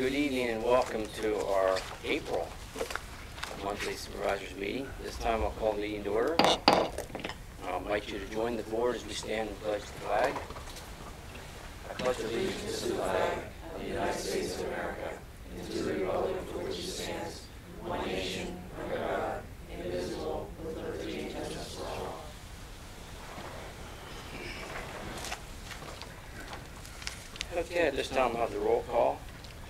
Good evening and welcome to our April monthly supervisors meeting. This time I'll call the meeting to order. I'll invite you to join the board as we stand and pledge the flag. I pledge allegiance to the flag of the United States of America and to the republic for which it stands, one nation, under God, indivisible, with liberty and justice for all. Okay, at this time we'll have the roll call.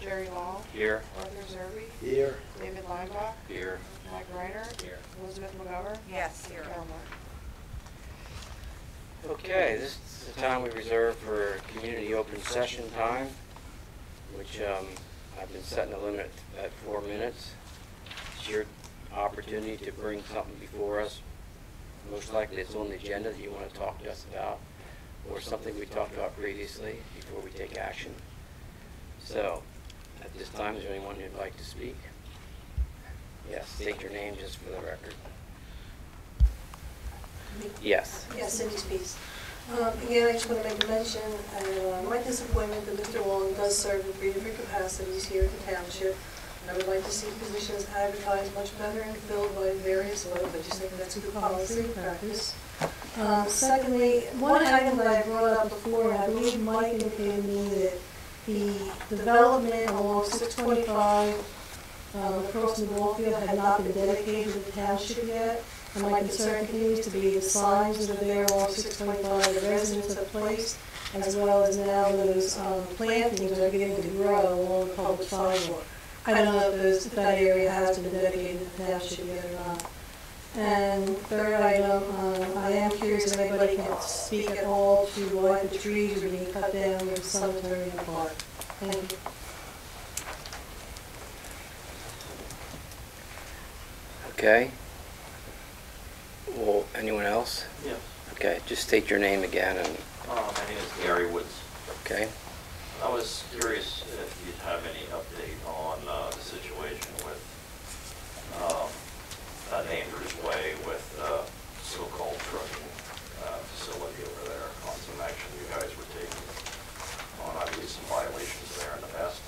Jerry Long. Here. Arthur Zerby. Here. David Linebaugh. Here. Mike Reiner. Here. Elizabeth McGovern. Yes, here. Carol Moore. Okay, this is the time we reserve for community open session time, which I've been setting a limit at 4 minutes. It's your opportunity to bring something before us. Most likely it's on the agenda that you want to talk to us about, or something we talked about previously before we take action. So, at this time, is there anyone who'd like to speak? Yes, state your name just for the record. Yes. Yes, Cindy speaks. Again, I just want to make a mention of my disappointment that Mr. Long does serve in 3 different capacities here at the township. I would like to see positions advertised much better and filled by various folks. I just think that's a good policy and practice. Secondly, one item that I brought up before, and I believe Mike indicated to me that the development along 625 across the ball field had not been dedicated to the township yet. And my concern continues to be the signs that are there along 625 the residents have placed, as well as now those plantings that are beginning to grow along the public sidewalk. I don't know if that area has been dedicated to the township yet or not. And third item, I am curious if anybody can speak at all to why the trees are being cut down in the cemetery and park. Thank you. Okay. Well, anyone else? Yeah. Okay, just state your name again and, My name is Gary Woods. okay. I was curious if you'd have any update on the situation with Andrews Way with so-called trucking facility over there, on some action you guys were taking on, I believe, some violations there in the past.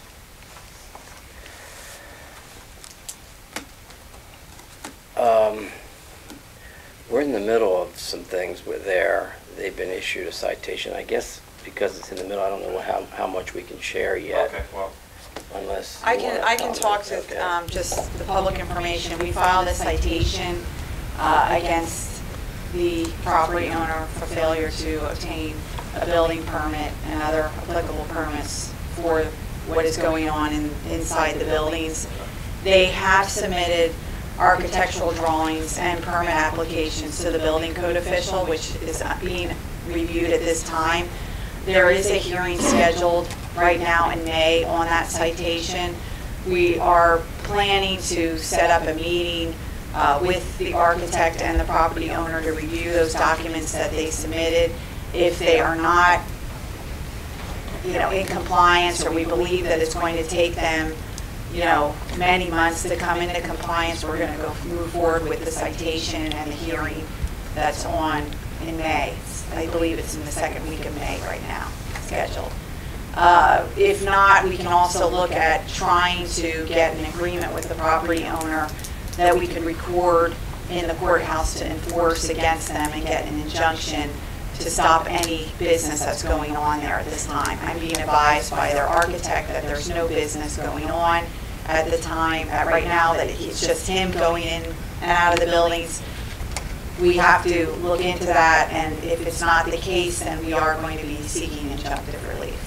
We're in the middle of some things with there. They've been issued a citation. I guess because it's in the middle, I don't know how much we can share yet. Okay, well. Unless I you wanna can comment. talk to Okay. just the public information. We filed a citation against the property owner for failure to obtain a building permit and other applicable permits for what is going on inside the buildings. They have submitted architectural drawings and permit applications to the building code official, which is being reviewed at this time. There is a hearing scheduled right now in May on that citation. We are planning to set up a meeting with the architect and the property owner to review those documents that they submitted. If they are not, in compliance, or we believe that it's going to take them, many months to come into compliance, we're going to go move forward with the citation and the hearing that's on in May. I believe it's in the second week of May right now, scheduled. If not, we can also look at trying to get an agreement with the property owner that we could record in the courthouse to enforce against them and get an injunction to stop any business that's going on there at this time. I'm being advised by their architect that there's no business going on at the time, right now, that it's just him going in and out of the buildings. We have to look into that, and if it's not the case, then we are going to be seeking injunctive relief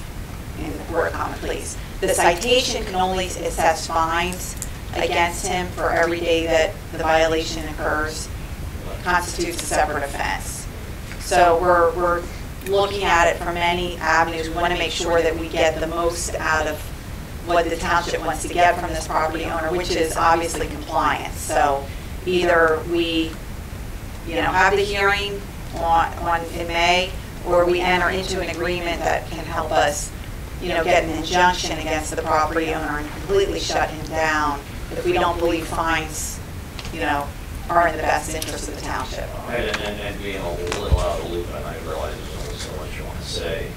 in the Court of Common Pleas. The citation can only assess fines against him for every day that the violation occurs, constitutes a separate offense. So we're looking at it from many avenues. We want to make sure that we get the most out of what the township wants to get from this property owner, which is obviously compliance. So either we have the hearing in May, or we enter into an agreement that can help us, get an injunction against the property owner and completely shut him down if we don't believe fines, are in the best interest of the township. Right, and being a little out of the loop, and I realize there's only so much you want to say.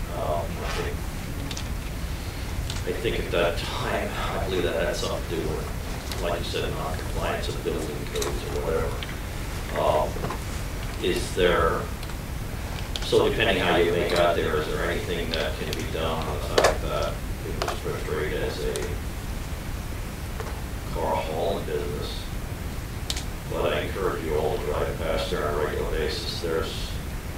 I think at that time, I believe that had something to do with, like you said, non-compliance of building codes or whatever. Is there, so depending how you make out there, is there anything that can be done on the fact that it was portrayed as a car hauling business? But I encourage you all to drive past there on a regular basis. There's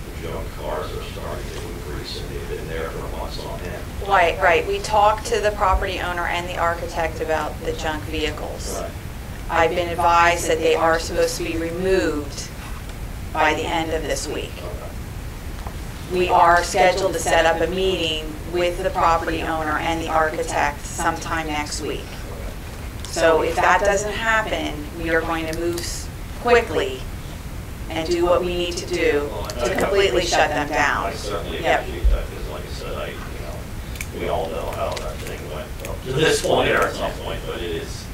the junk cars are starting to increase, and they've been there for months on end. Right. We talked to the property owner and the architect about the junk vehicles. Right. I've been advised that they are supposed to be removed by the end of this week. We are scheduled to set up a meeting with the property owner and the architect sometime next week. So if that doesn't happen, we are going to move quickly and do what we need to do to completely shut them down. I certainly Yep. appreciate that, because like I said, we all know how that thing went up to this point or at some point, but it's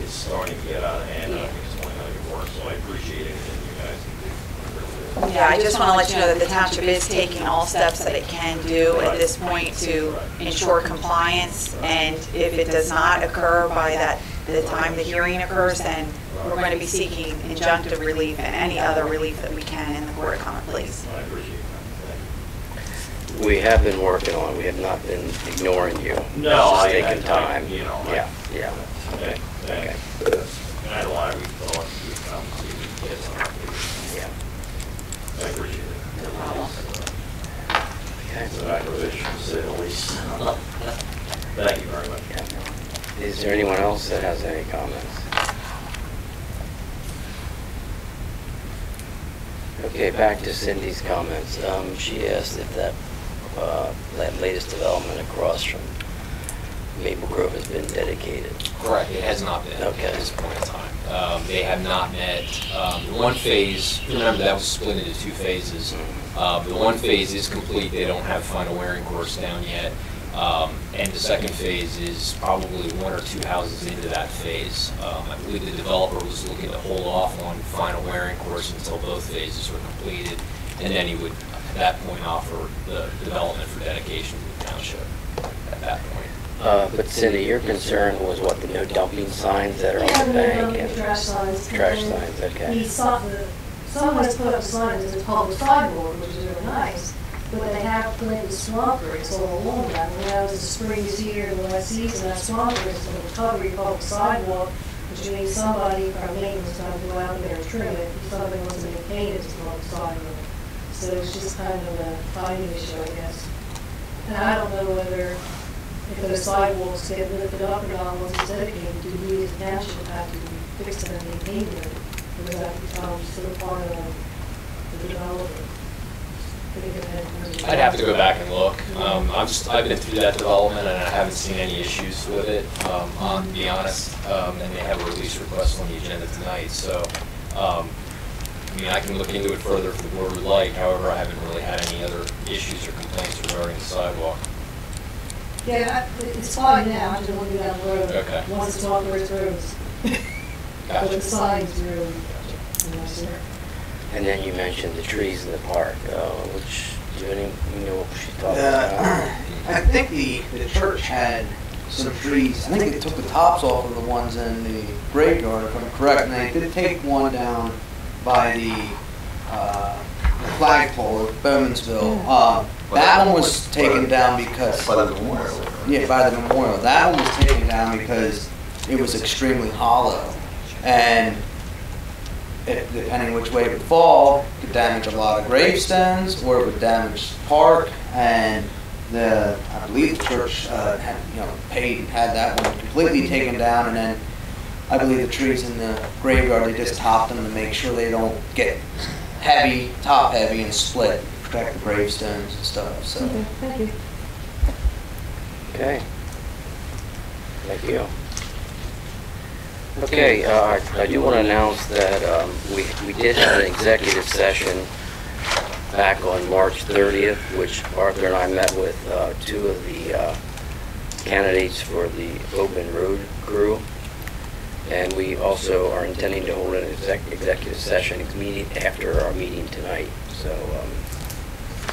starting to get out of hand. I think it's only going to get worse, so I appreciate it, and you guys can do. Yeah, I just want to let you know that the township is taking all steps that it can do at this point to ensure compliance, and if it does not occur by the time the hearing occurs, then we're going to be seeking injunctive relief and any other relief that we can in the Court of Common Pleas. I appreciate that. Thank you. We have been working on, we have not been ignoring you. No, It's just taking time. Yeah. Okay. Okay. I had a lot of thoughts to come see if we can get something. Yeah. I appreciate it. No problem. Okay. It's an aggravation, to say the least. Thank you very much. Yeah. Is there anyone else that has any comments? Okay, back to Cindy's comments. She asked if that latest development across from Maple Grove has been dedicated. Correct, it has not been Okay. at this point in time. They have not met, the one phase, remember that was split into two phases. The one phase is complete, they don't have final wiring course down yet. And the second phase is probably one or two houses into that phase. I believe the developer was looking to hold off on final wiring course until both phases were completed. And then he would, at that point, offer the development for dedication to the township at that point. But Cindy, your concern was what, the no dumping signs that are on the bank? And trash signs. Trash And signs, okay. Someone has put up signs as a public sidewalk, which is really nice, but they have planted swamp grass all along that. And now as the spring is here in the last season, that swamp grass is going to cover your public sidewalk, which means somebody, our maintenance, is going to go out there and trim it, if somebody wants to maintain it, it's public sidewalk. So it's just kind of a timing issue, I guess. And I don't know whether, if those sidewalks get lifted up or not, once it's dedicated, do we as a township have to fix them and maintain them? Or does that become still part of the development? I'd have to go back and look. I've been through that development and I haven't seen any issues with it, to be honest. And they have a release request on the agenda tonight, so, I mean, I can look into it further if the board would like. However, I haven't really had any other issues or complaints regarding the sidewalk. Yeah, it's fine now, I'm just looking down the road. Okay. Once it's on those roads. But Gotcha. the signs really, sir. And then you mentioned the trees in the park, which, do you know what she's talking about? I think the church had some trees. I think they took the tops off of the ones in the graveyard, if I'm correct. And they did take one down by the flagpole at Bowmansville. That one was taken down because... By the memorial. Yeah, by the memorial. That one was taken down because it was extremely hollow. And depending which way it would fall, it could damage a lot of gravestones, or it would damage the park. And I believe the church had, paid and had that one completely taken down. And then I believe the trees in the graveyard, they just topped them to make sure they don't get heavy, top heavy, and split, protect the gravestones and stuff. So. Okay, thank you. Okay. Thank you. Okay, I do want to announce that we did have an executive session back on March 30th, which Arthur and I met with two of the candidates for the open road crew. And we also are intending to hold an executive session immediately after our meeting tonight. So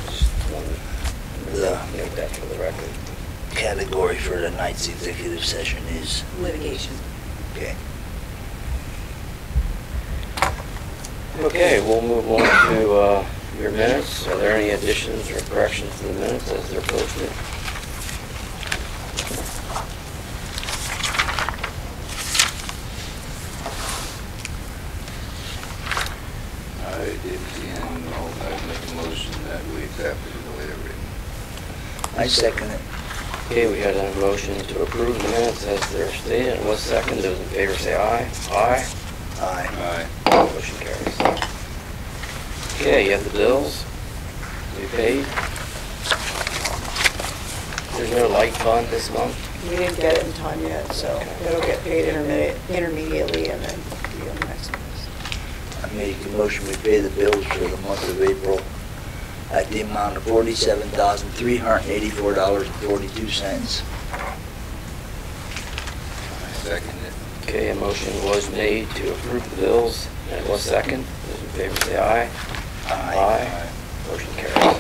just want to note that for the record. category for tonight's executive session is? Litigation. Okay. Okay, we'll move on to your minutes. Are there any additions or corrections to the minutes as they're posted? I didn't see any, no, I make a motion that we accept it the way they're written. I second it. Okay, we had a motion to approve the minutes as they're stated. And what's second? Those in favor say aye. Aye. Aye. Aye. Motion carries. Okay, you have the bills to be paid. There's no light fund this month. We didn't get it in time yet, so Okay. it'll get paid intermediately and then be on the next one. I make a motion we pay the bills for the month of April at the amount of $47,384.42. I second it. Okay, a motion was made to approve the bills. And what's second? Those in favor say aye. Aye. Motion carries.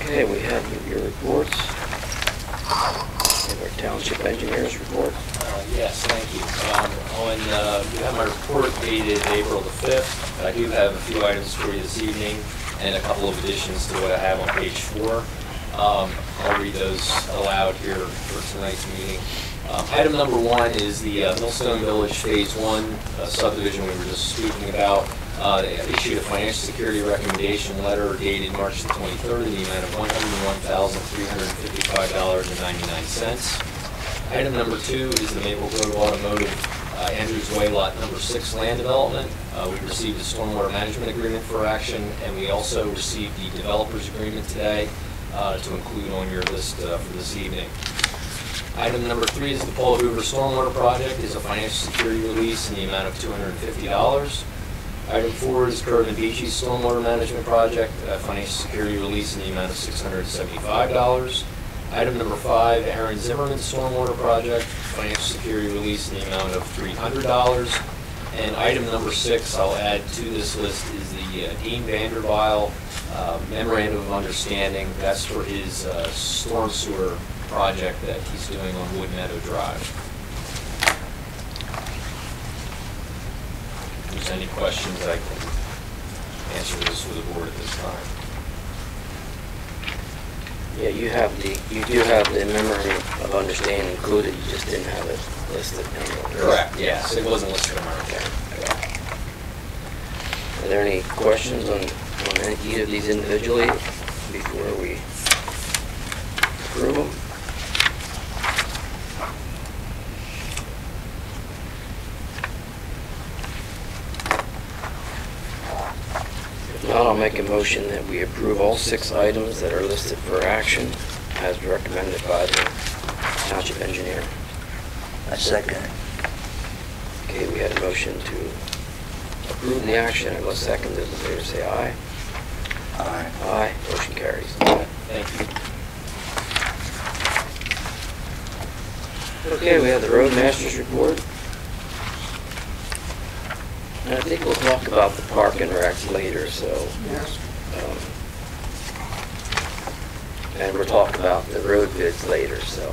Okay, we have your reports. We have our township engineer's report. Yes, thank you. You have my report dated April the 5th. I do have a few items for you this evening and a couple of additions to what I have on page 4. I'll read those aloud here for tonight's meeting. Item number 1 is the Millstone Village Phase 1 subdivision we were just speaking about. They issued a financial security recommendation letter dated March the 23rd in the amount of $101,355.99. Item number 2 is the Maple Grove Automotive Andrews Way Lot number 6 land development. We received a stormwater management agreement for action, and we also received the developer's agreement today to include on your list for this evening. Item number 3 is the Paul Hoover Stormwater Project, is a financial security release in the amount of $250. Item 4 is Curve and Beachy's Stormwater Management Project, a financial security release in the amount of $675. Item number 5, Aaron Zimmerman's Stormwater Project, financial security release in the amount of $300. And item number 6, I'll add to this list, is the Dean Vanderbilt Memorandum of Understanding. That's for his storm sewer project that he's doing on Wood Meadow Drive. If there's any questions, I can answer those for the board at this time. Yeah, you do have the memorandum of understanding included, you just didn't have it listed. Correct, yes, it wasn't listed on our account. Are there any questions on either of these individually before we approve them? If not, I'll make a motion that we approve all 6 items that are listed for action as recommended by the township engineer. I second it. Okay, we had a motion to approve the action. And what's second? Those in favor say aye. Aye. Aye. Motion carries. Thank you. Okay, we have the roadmaster's report. And I think we'll talk about the park and recs later, so. And we'll talk about the road bids later, so.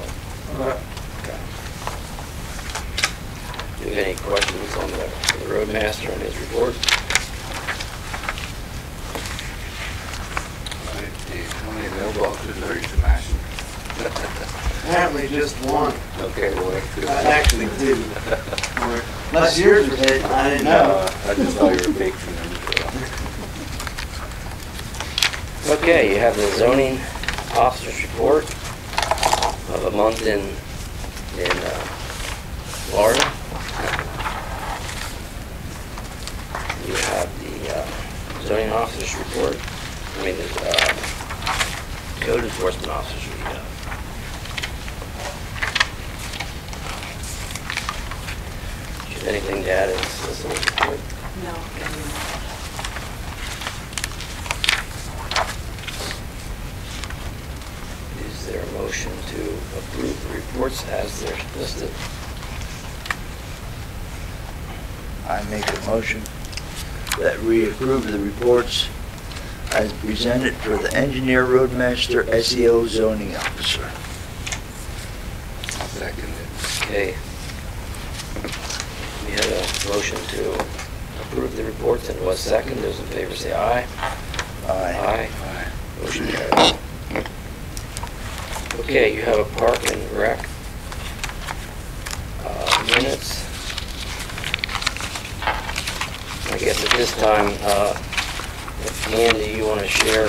Okay. Do you have any questions on the roadmaster and his report? How many mailboxes are you smashing? Apparently just one. Okay, well, that's good. Actually 2. Unless yours was hit, I didn't know. I just thought you were fixing them. Okay, you have the zoning officer's report of a month in Florida. You have the zoning officer's report. I mean, the code enforcement officer's report. Should anything to add in this little report? No. Is there a motion to approve the reports as they're listed? I make a motion that we approve the reports as presented for the engineer, roadmaster, SEO, zoning officer. I'll second it. Okay. We had a motion to approve the reports and was second. Those in favor say aye. Aye. Aye. Motion carries. Okay, you have a park and rec minutes. I guess at this time, if Andy, you want to share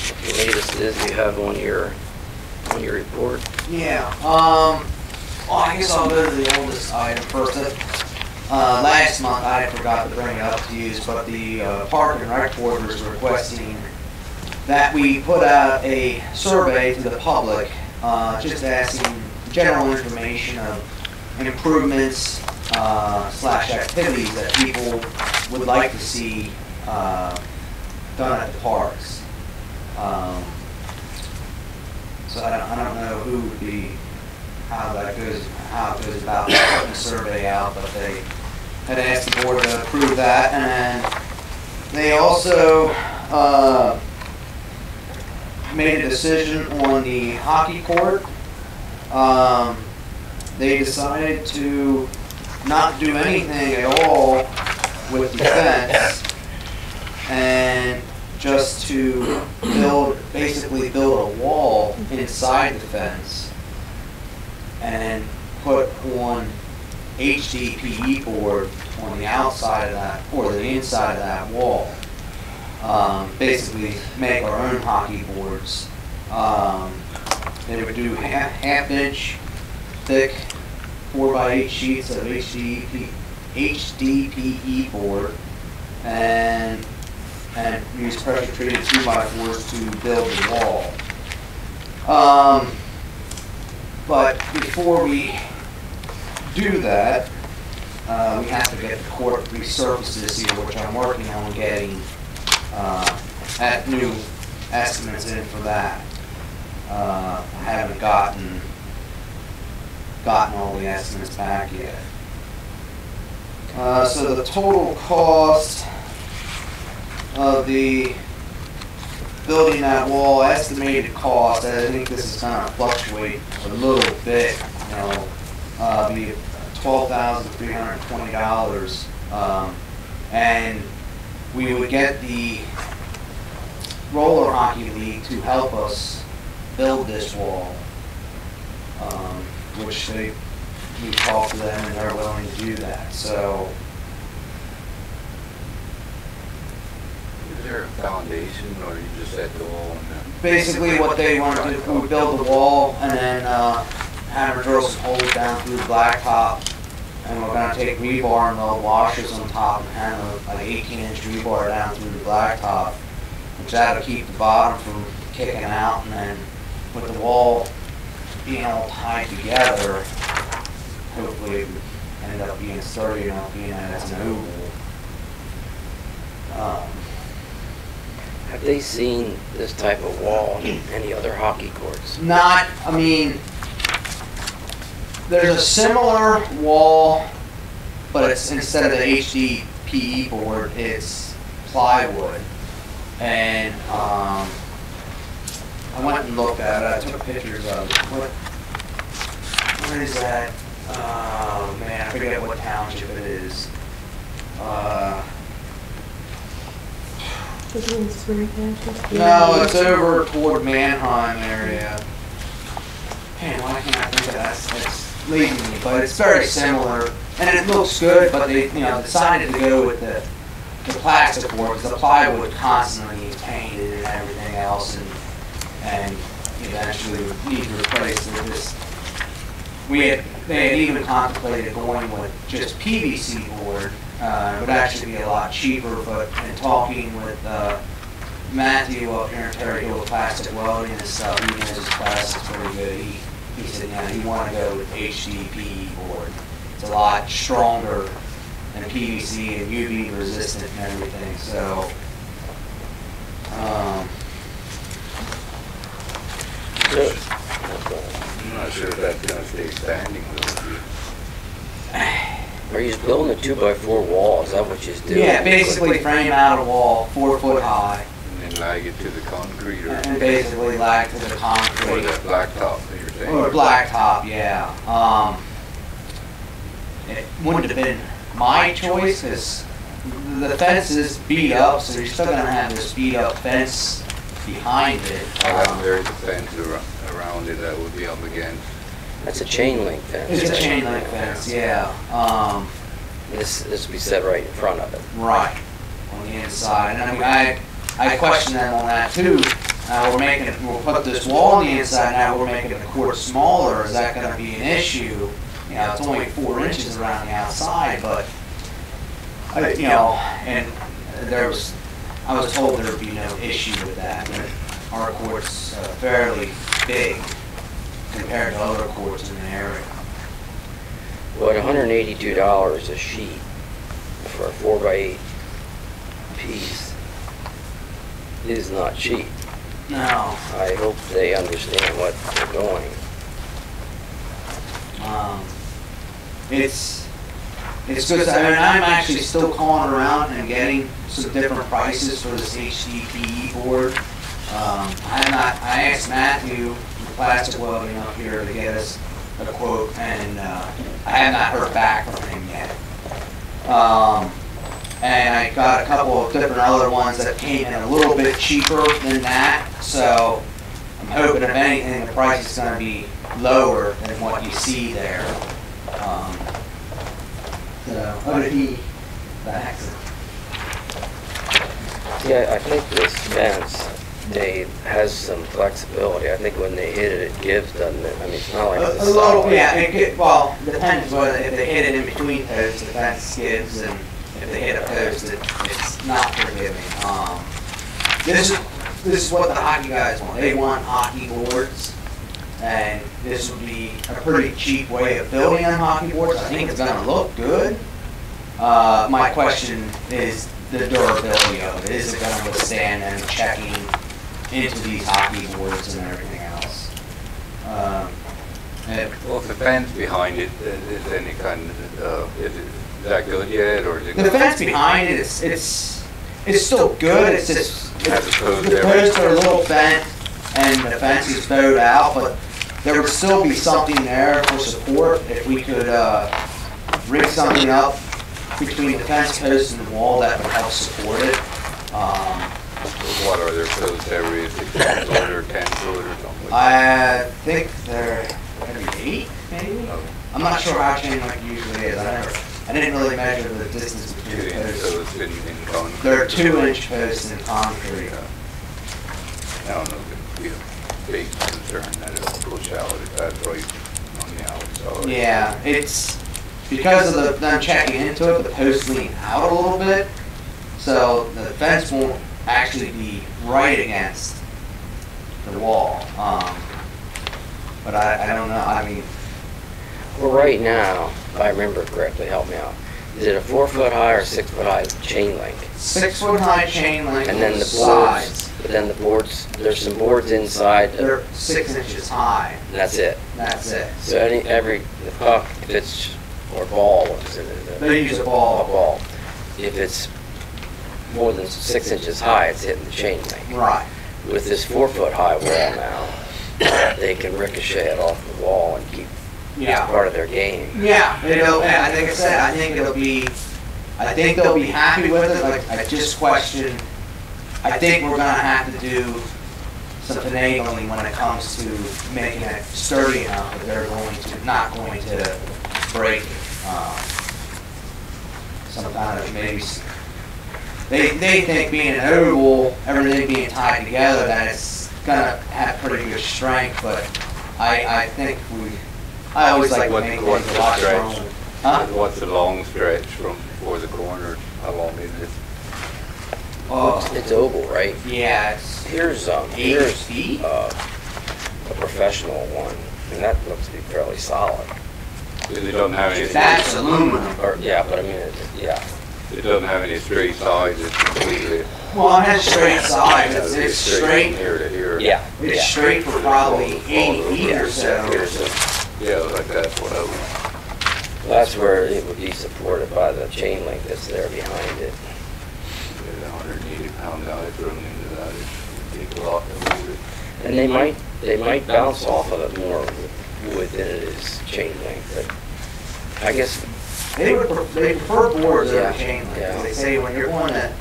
what the latest is you have on your report? Yeah, well, I guess I'll go to the oldest item first. Last month, I forgot to bring it up to you, but the Park and Rec Board was requesting that we put out a survey to the public, just asking general information of improvements slash activities that people would like to see done at the parks. So I don't know who would be, how it goes about putting a survey out, but they had asked the board to approve that, and then they also made a decision on the hockey court. They decided to not do anything at all with the fence, and just to basically build a wall inside the fence and put on HDPE board on the outside of that, or the inside of that wall. Basically make our own hockey boards. They would do half-inch thick 4x8 sheets of HDPE board and use pressure treated 2x4s to build the wall. But before we do that, we have to get the court resurfaced this year, which I'm working on getting new estimates in for that. I haven't gotten all the estimates back yet. So the total cost of the building that wall, estimated cost, I think this is going to fluctuate a little bit, you know, be $12,320, and we would get the roller hockey league to help us build this wall, which we talked to them and they're willing to do that. So Is there a foundation, or you just set the wall and then? basically what they want to do, we build the wall and then hammer drill some holes down through the blacktop, and we're going to take rebar and little washers on top and hammer like 18-inch rebar down through the blacktop, which that'll keep the bottom from kicking out, and then with the wall being all tied together, hopefully it would end up being sturdy enough, being that it's an oval. Have they seen this type of wall on any other hockey courts? Not, I mean, there's a similar wall, but it's instead of the HDPE board, it's plywood. And I went and looked at it. I took pictures of it. What is that? Oh man, I forget what township it is. No, it's over toward Manheim area. Man, why can't I think of that? It's leaving me, but it's very similar, and it looks good. But they, decided to go with the plastic board because the plywood constantly is painted and everything else, and eventually would need to replace this. They had even contemplated going with just PVC board. It would actually be a lot cheaper, but in talking with Matthew up here in Terry Hill Plastic Welding and stuff, he knows his plastic's pretty good. He said, he wanted to go with HDPE board. It's a lot stronger than PVC and UV resistant and everything. So, I'm not sure if that's going to stay standing though. Are you building a 2x4 wall? Is that what you're doing? Yeah, basically frame out a wall 4 foot high, And then lag it to the concrete or and basically lag to the or concrete. that blacktop that you're saying? Or blacktop, yeah. It wouldn't have been my choice, because the fence is beat up, so you're still gonna have this beat up fence behind it. There's a fence around it that would be up against. That's a chain link fence. It's a right? chain link fence, yeah. This will be set right in front of it. Right, on the inside. And I mean, I questioned them on that too. We'll put this wall on the inside, now we're making the court smaller, is that gonna be an issue? You know, it's only 4 inches around the outside, but, you know, and I was told there'd be no issue with that. Our court's fairly big compared to other courts in the area. Well, at $182 a sheet for a 4x8 piece is not cheap. No. I hope they understand what they're doing. It's good. I mean, I'm actually still calling around and getting some different prices for this HDPE board. I asked Matthew from Plastic Welding up here to get us a quote, and I have not heard back from him yet. And I got a couple of different other ones that came in a little bit cheaper than that, so I'm hoping if anything the price is going to be lower than what you see there. How did he back? Yeah, I think this fence, has some flexibility. I think when they hit it, it gives, doesn't it? I mean, it's not like it's A little, yeah. Well, depends whether if they hit it in between posts, the fence gives, and if they hit a post, it's not forgiving. This is what the hockey guys want. They want hockey boards, and this would be a pretty cheap way of building on hockey boards. I think it's going to look good. My question is the durability of it. Is it going to withstand them checking into these hockey boards and everything else? Well, if the fence behind it is any kind of, is that good yet, or is it? The fence behind it, it's still good. It's just the posts are a little bent and the fence is bowed out, but there would still be something there for support if we could rig something up between the fence post and the wall that would help support it. What are their posts every 6 foot or 10 foot or something? I think they're every 8, maybe. I'm not sure how chain link usually is. I didn't really measure the distance between the posts. So it's in concrete. They're 2-inch posts in concrete. I don't know if it'd be a big concern that it'll push out if that's right on the outside. Yeah, it's because of them checking into it, the posts lean out a little bit, so the fence won't actually be right against the wall. But I don't know. I mean, Well, right now, if I remember correctly, help me out. Is it a 4 foot high or 6 foot high chain link? 6 foot high chain link And then on the sides. boards, but then the boards, there's some boards inside. They're 6 inches high. That's it. That's it. So the puck, if it's, or ball, what is it? They use a ball. A ball. If it's more than 6 inches high, it's hitting the chain link. Right. With this 4 foot high wall now, they can ricochet it off the wall and keep Yeah. part of their game. Yeah, it'll, and like I said, I think they'll be happy with it. Like, I just question, I think we're gonna have to do some finagling when it comes to making it sturdy enough that they're not going to break it. Some kind of maybe, they think being an oval, everything being tied together, that it's gonna have pretty good strength, but I think I always like to make things a lot stronger. Huh? What's the long stretch from before the corner? How long is it? Oh, It's oval, right? yeah, it's Here's 8 feet. a professional one, and that looks to be fairly solid. It doesn't have any. That's aluminum. Or, yeah, but I mean, yeah. It doesn't have any straight sides. It's completely. Well, it has straight sides. It's from straight. here to here. Yeah. It's straight for probably 80 feet or so. Here's a, Yeah, like that's what I was. That's where it would be supported by the chain link that's there behind it. Get a 180-pound guy thrown into that, it'd take a lot to move it. And they might bounce off of it more with wood than it is chain link, but I guess, They prefer boards over Yeah, chain link. 'Cause yeah. They say when you're going to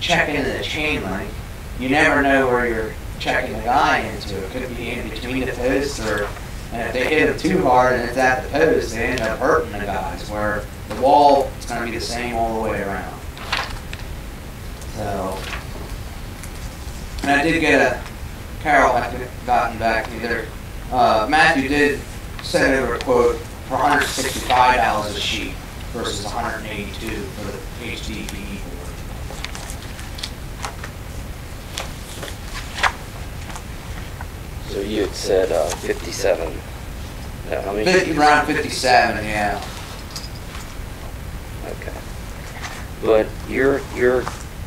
check into the chain link, you never know where you're checking the guy into. It could be in between the posts, and if they hit him too hard and it's at the post, they end up hurting the guys. Where the wall is going to be the same all the way around. So, and I did get Carol had gotten back to me there. Matthew did send over a quote for $165 a sheet versus $182 for the HDPE board. so you had said 57. How many? Around 57, yeah. Okay. But you're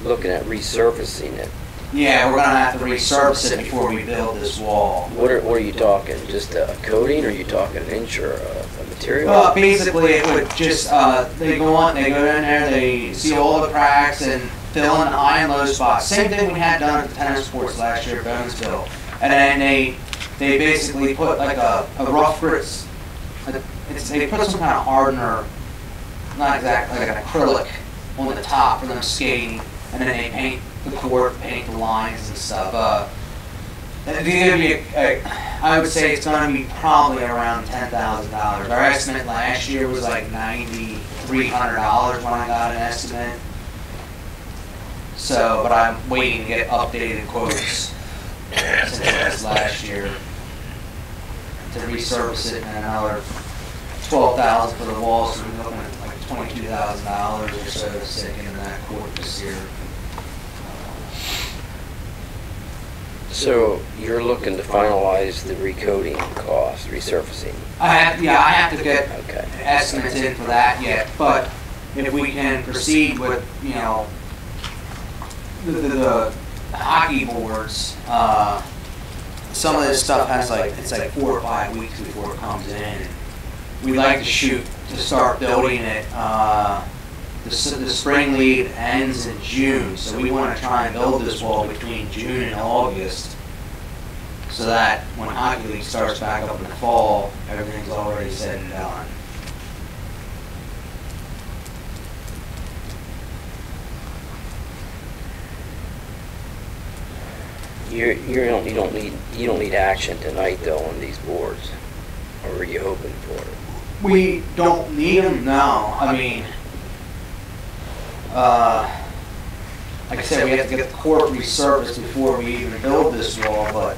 looking at resurfacing it. Yeah, we're gonna have to resurface it before we build this wall. What are you talking? Just a coating, or are you talking an inch or a material? Well, basically, it would just, they go in there, they seal all the cracks and fill in the high and low spots. Same thing we had done at the tennis courts last year at Bonesville. And then they basically put like a rough grits, they put some kind of hardener, not exactly like an acrylic on the top for them skating, and then they paint the court, paint the lines and stuff. I would say it's going to be probably around $10,000. Our estimate last year was like $9,300 when I got an estimate. So, but I'm waiting to get updated quotes since it was last year to resurface it, and another $12,000 for the wall. So we're looking at like $22,000 or so to stick into that quote this year. So you're looking to finalize the recoating cost, resurfacing? I have to get Okay. estimates in for that yet, but if we can proceed with, the hockey boards, some of this stuff has it's like 4 or 5 weeks before it comes in. We like to shoot to start building it, the spring lead ends in June, so we want to try and build this wall between June and August, so that when hockey league starts back up in the fall, everything's already said and done. You don't need action tonight though on these boards, or were you hoping for it? We don't need them now. I mean, like I said, we have to get the court resurfaced before we even build this wall, but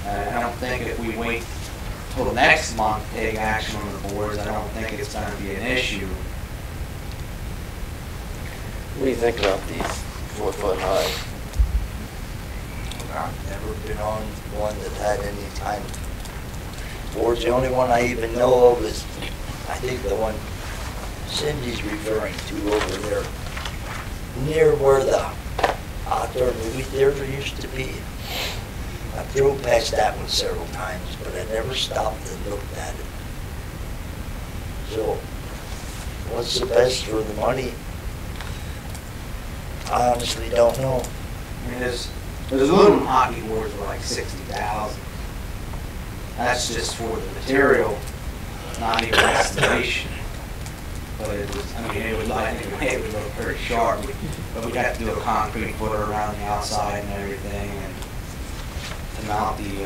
I don't think if we wait till next month to take action on the boards, I don't think it's going to be an issue. What do you think about these 4 foot high? I've never been on one that had any kind of boards. The only one I even know of is, I think the one Cindy's referring to over there, near where the outdoor movie theater used to be. I drove past that one several times, but I never stopped and looked at it. So, what's the best for the money? I honestly don't know. I mean, there's aluminum hockey boards for like $60,000. That's just for the material, not even installation. But it was, I mean, I think it would look very sharp. But we'd have to do a concrete footer around the outside and everything, and to mount the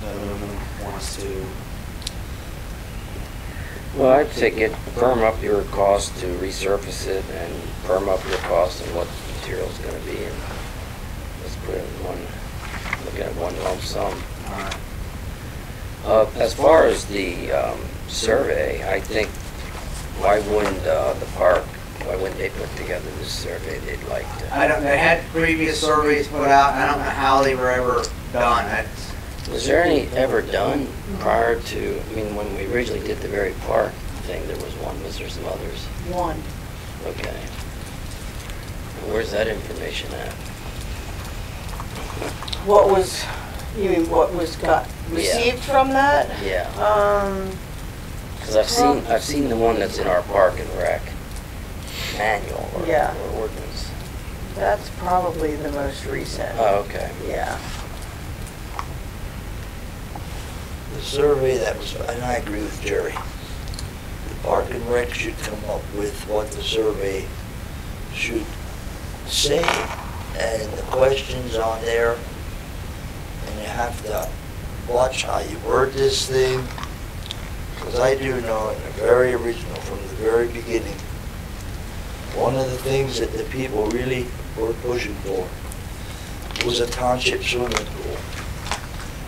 aluminum ones too. Well, I'd say firm up your cost to resurface it, and firm up your cost and what the material's going to be, and let's put it in looking at one lump sum. As far as the survey, I think, why wouldn't they put together this survey they'd like to? They had previous surveys put out. I don't know how they were ever done. Was there any ever done prior to, I mean, when we originally did the Berry Park thing, there was one, was there some others? One. Okay. And where's that information at? You mean what was got received from that? Yeah. 'Cause I've seen the one that's in our park and rec manual or Yeah. or ordinance. That's probably the most recent. Oh, okay. Yeah. The survey that was, and I agree with Jerry, the Park and Rec should come up with what the survey should say, and the questions on there, and you have to watch how you word this thing, because I do know in the very original, from the very beginning, one of the things that the people really were pushing for was a township swimming pool.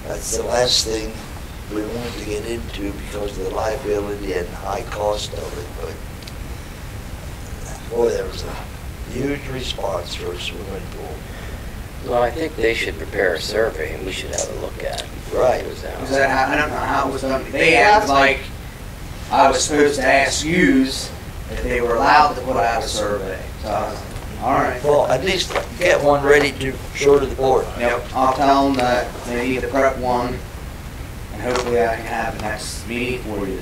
That's the last thing we wanted to get into because of the liability and high cost of it, but boy, there was a huge response for a swimming pool. Well, I think they should prepare a survey and we should have a look at it before Right. it goes out. Is that how, I don't know how it was done. They acted like I was supposed to ask yous if they were allowed to put out a survey. So I was like, all right. Well, at least get one ready to show to the board. Yep, I'll tell them that they need to prep one, and hopefully I can have the next meeting for you.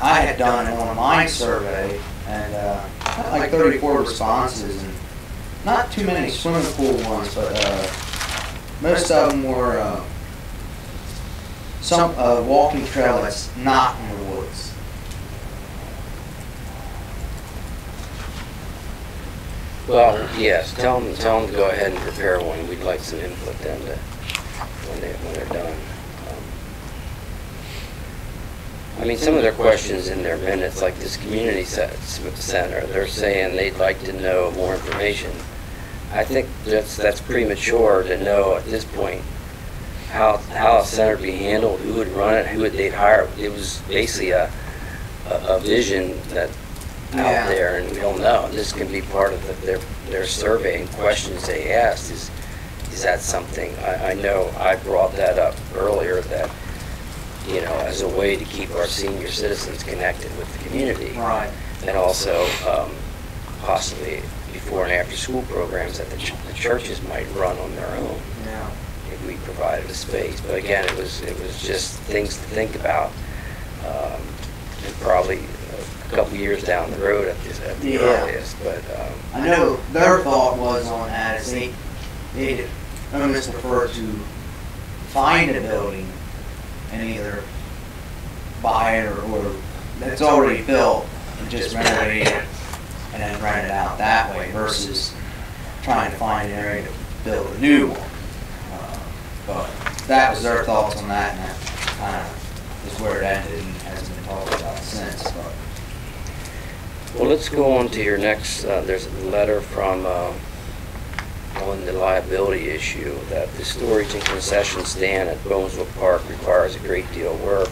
I had done an online survey, and had like 34 responses, and not too many swimming pool ones, but most of them were some walking trail that's not in the woods. Well, yes, tell them to go ahead and prepare one. We'd like some input then to, when they're done. I mean, some of their questions in their minutes, like this community center, they're saying they'd like to know more information. I think that's premature to know at this point how a center be handled, who would run it, they'd hire. It was basically a vision that out there, and we don't know. This can be part of their survey and questions they asked. Is that something? I know I brought that up earlier, that as a way to keep our senior citizens connected with the community. Right. And also possibly before and after school programs that the churches might run on their own. Yeah. If we provided a space. But again, it was just things to think about. And probably a couple years down the road at the earliest. But I know their thought was on that is they'd almost prefer to find a building and either buy it or it's already built and just renovate it and then rent it out that way versus trying to find an area to build a new one. But that was their thoughts on that, and that kind of is where it ended and hasn't been talked about since. But. Well, let's go on to your next, there's a letter from on the liability issue that the storage and concession stand at Bonesville Park requires a great deal of work.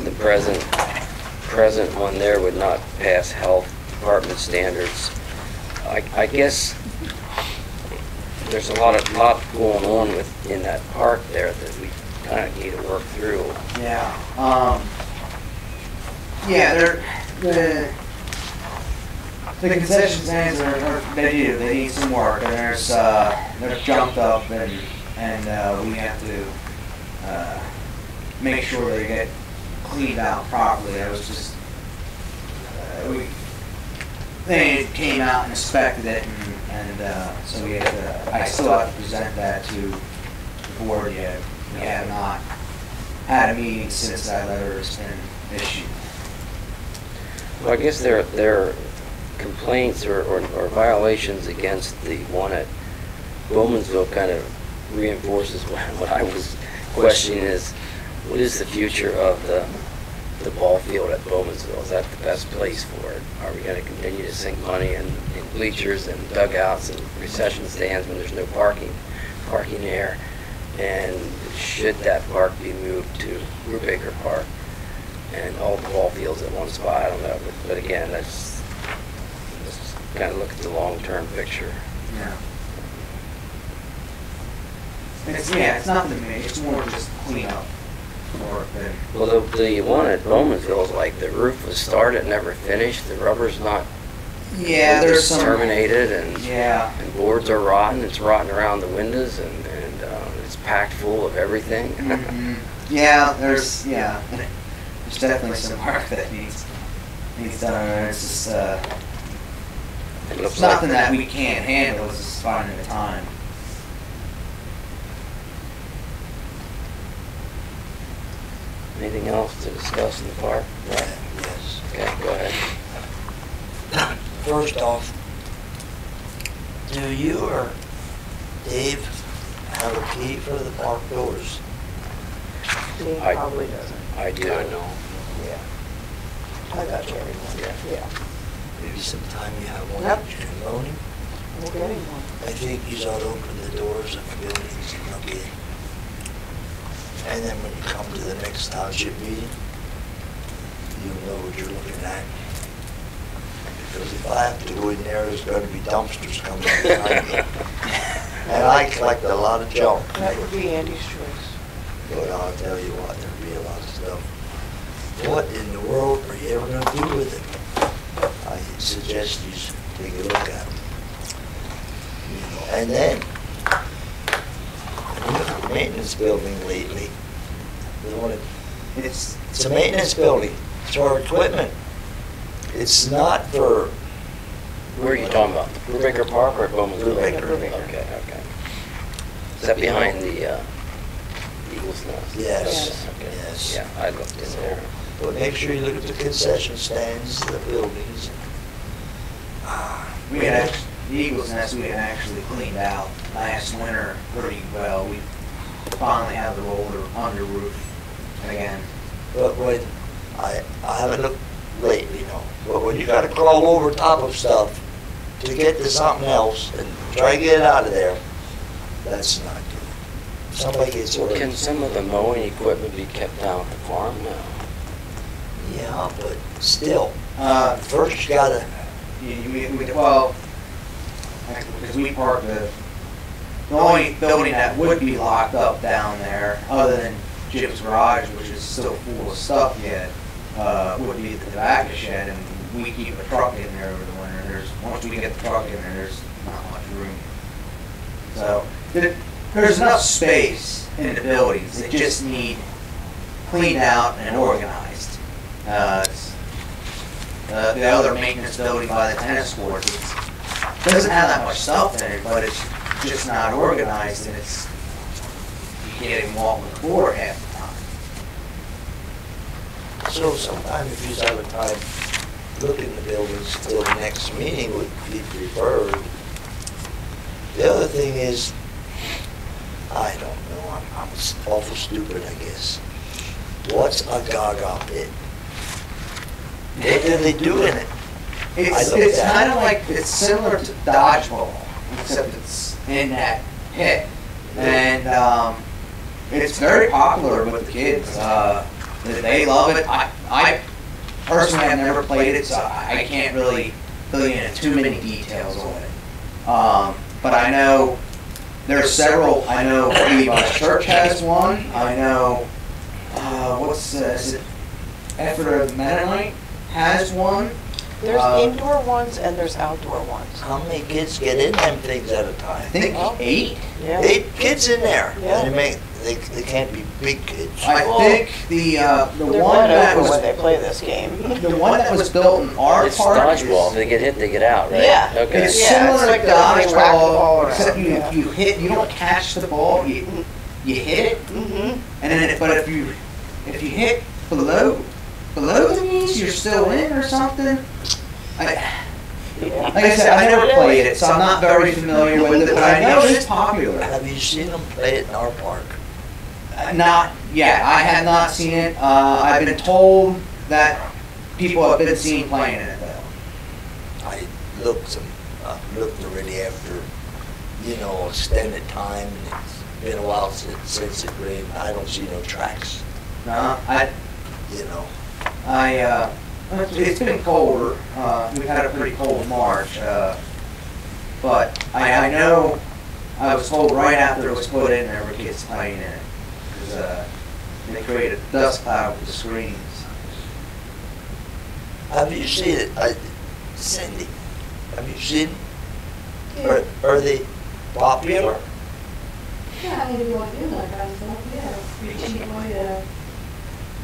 The present one there would not pass health department standards. I guess there's a lot going on in that park there that we kind of need to work through. Yeah. The concession stands they need some work, and they're jumped up, and we have to make sure they get cleaned out properly. I was just they came out and inspected it, and so we had to. I still have to present that to the board yet. We have not had a meeting since that letter has been issued. Well, I guess their complaints or violations against the one at Bowmansville kind of reinforces what I was questioning is, what is the future of the ball field at Bowmansville? Is that the best place for it? Are we going to continue to sink money in bleachers and dugouts and recession stands when there's no parking there? And should that park be moved to Brubaker Park and all the ball fields at one spot? I don't know, but again, let's kind of look at the long-term picture. Yeah. It's nothing to me. It's more just clean up work. Well, the one at Bowmansville is like the roof was started, never finished. The rubber's not. Yeah, there's some terminated, and yeah, and boards are rotten. It's rotten around the windows, and it's packed full of everything. Yeah, there's definitely some work that needs done. It's just it's nothing that we can't handle. It's just finding the time. Anything else to discuss in the park? Right. Yes. Okay, go ahead. First off, do you or Dave have a key for the park doors? He I- probably doesn't. I do. I know. Yeah. I got you everyone. Yeah. Maybe sometime you have one Yep. that you can loan him? We'll get him one. I think you ought to open the doors of the buildings and look in. And then when you come to the next township meeting, you'll know what you're looking at. Because if I have to go in there, there's gonna be dumpsters coming behind me. And I collect a lot of junk. That would be Andy's choice. But I'll tell you what, there'll be a lot of stuff. What in the world are you ever gonna do with it? I suggest you take a look at it. And then, look at the maintenance building lately. It's a maintenance building. It's our equipment. It's not for. Where are you talking about? Brubaker Park or Bowman's? Brubaker. Okay. Is that behind the Eagles Nest? Yes. Okay. Yes. Yeah, I looked in there. But make sure you look at the concession stands, the buildings. We had the Eagles Nest we had actually cleaned out last winter pretty well. We finally have the roller under roof again. But when, I haven't looked lately, no, but when you gotta crawl over top of stuff to get to something else and try to get it out of there, that's not good. Somebody gets hurt. Can some of the mowing equipment be kept down at the farm now? Yeah, but still, first you gotta, Well, because we parked the only building that would be locked up down there, other than Jim's garage, which is still full of stuff yet, would be the tobacco shed, and we keep a truck in there over the winter. Once we get the truck in there, there's not much room. So there's enough space in the buildings. They just need cleaned out and organized. The other maintenance building by the tennis courts, it doesn't have that much stuff in it, but it's just not organized, and you can't even walk on the floor half the time. so sometime if you have a time, look in the buildings till the next meeting would be preferred. The other thing is, I don't know, I'm awful stupid, I guess. What's a Gaga pit? What do they do in it? It's kind of like, it's similar to dodgeball, except it's in that pit. And it's very popular with the kids. They love it. I personally have never played it, so I can't really fill you in too many details on it. But I know there's several. I know Levi's Church has one. I know, is it Effort of Mennonite has one. There's indoor ones and there's outdoor ones. How many kids get in them things at a time? I think 8. Yeah. 8 kids in there. Yeah. And they can't be big kids. I think the They're one wide that open was when they play this game. the one that was built in our It's park. dodgeball. If they get hit, they get out, right? Yeah. Okay. It's Yeah, similar it's to like they whack the ball dodgeball, around. except Yeah. you hit. You don't catch the ball. You hit it, Mm-hmm. and then but if you hit below the knees, you're still in or something. Like I said, I never played it, so I'm not very familiar with it, but I know it's popular. Have you seen them play it in our park? Not yet. I have not seen it. I've been told that people have been seen playing it though. I looked already after, extended time, and it's been a while since it rained. I don't see no tracks, No, it's been colder. We've had a pretty cold March, but I know I was told right after it was put in there were kids playing in it because they created a dust cloud with the screens. Have you seen it? Cindy, have you seen it? Are they popular? Yeah, I mean, if you want to do that kind of stuff, yeah, it's pretty cheap way to.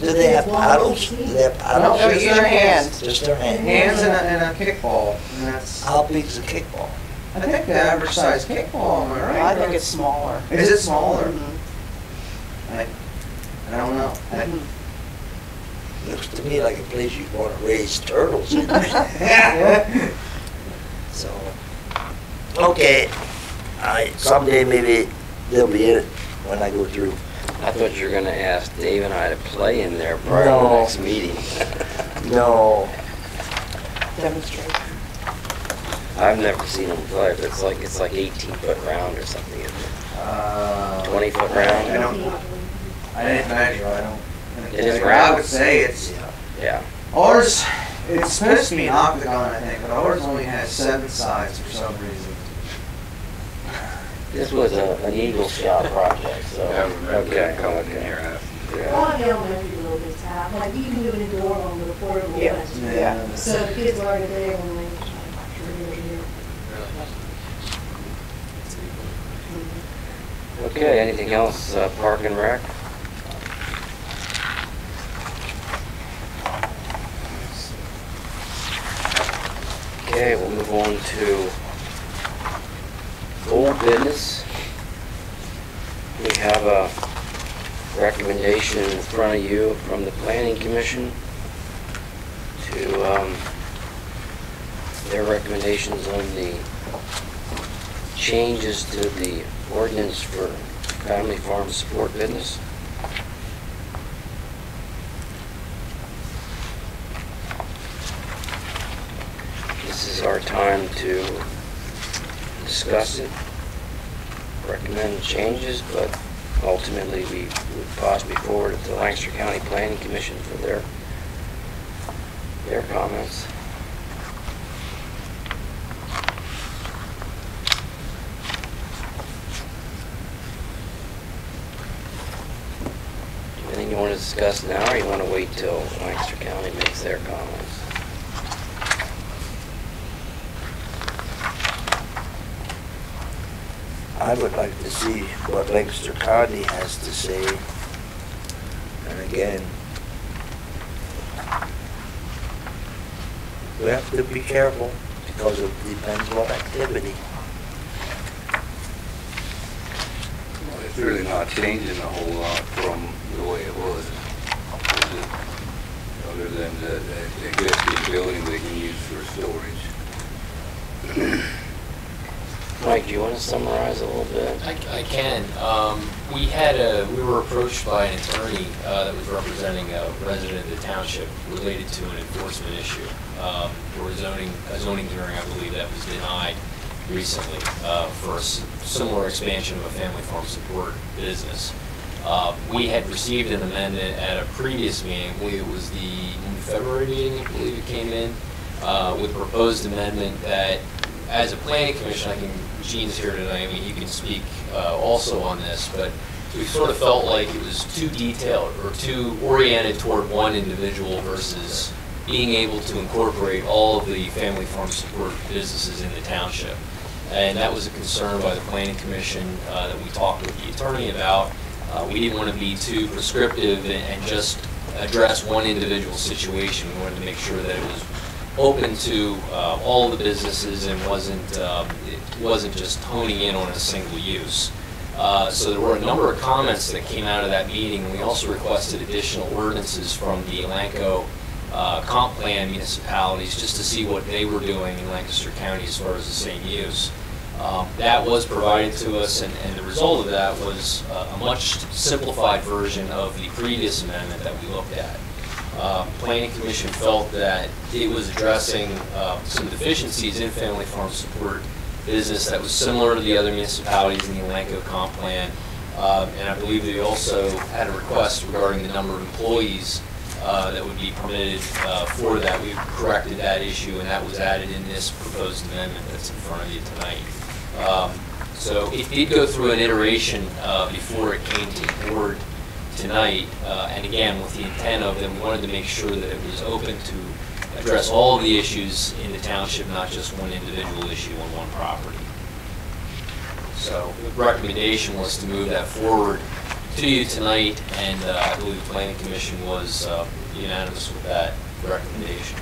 Do they have paddles? Do they have paddles? No, use your hands. Just their hands? Hands and a kickball, and that's, How big is a kickball? I think the average size kickball, am I right? I think it's smaller. Is it smaller? Mhm. I don't know. Looks to me like a place you'd want to raise turtles in. So, okay, someday maybe they'll be in it when I go through. I thought you were gonna ask Dave and I to play in there prior to the No. next meeting. No, Demonstrate. I've never seen them play, but it's like 18-foot round or something, isn't it? 20-foot round? I didn't measure, I don't. It is I round. would say it's, Yeah. ours, it's supposed to be an octagon, I think, but ours only has 7 sides for some reason. This was an Eagle Scout project, so. I remember Okay, coming in okay. here asking. Yeah. All of the elementary buildings have, like, you can do an indoor one with a portable Yeah. bench. Yeah. So the kids learn it there when they, Okay, anything else, Park and Rec? Okay, we'll move on to old business. We have a recommendation in front of you from the Planning Commission to, their recommendations on the changes to the ordinance for family farm support business. This is our time to discuss it, recommend changes, but ultimately we would possibly forward it to the Lancaster County Planning Commission for their comments. Anything you want to discuss now, or you want to wait till Lancaster County makes their comments? I would like to see what Lancaster County has to say. And again, we have to be careful because it depends what activity. Well, it's really not changing a whole lot from the way it was. Is it? Other than the existing building they can use for storage. Mike, do you want to summarize a little bit? I can. We were approached by an attorney that was representing a resident of the township related to an enforcement issue for a zoning hearing, I believe, that was denied recently for a similar expansion of a family farm support business. We had received an amendment at a previous meeting. I believe it was the February meeting. I believe it came in with a proposed amendment that, as a planning commission, Gene's here tonight, I mean, he can speak also on this, but we sort of felt like it was too detailed or too oriented toward one individual versus being able to incorporate all of the family farm support businesses in the township. And that was a concern by the planning commission that we talked with the attorney about. We didn't want to be too prescriptive and just address one individual situation. We wanted to make sure that it was open to all the businesses and it wasn't just honing in on a single use. So there were a number of comments that came out of that meeting, and we also requested additional ordinances from the Lanco comp plan municipalities just to see what they were doing in Lancaster County as far as the same use. That was provided to us, and the result of that was a much simplified version of the previous amendment that we looked at. Planning Commission felt that it was addressing some deficiencies in family farm support business that was similar to the other municipalities in the Lanco comp plan. And I believe they also had a request regarding the number of employees that would be permitted for that. We corrected that issue, and that was added in this proposed amendment that's in front of you tonight. So it did go through an iteration before it came to the board tonight, and again, with the intent of that we wanted to make sure that it was open to address all of the issues in the township, not just one individual issue on one property. So the recommendation was to move that forward to you tonight, and I believe the planning commission was unanimous with that recommendation.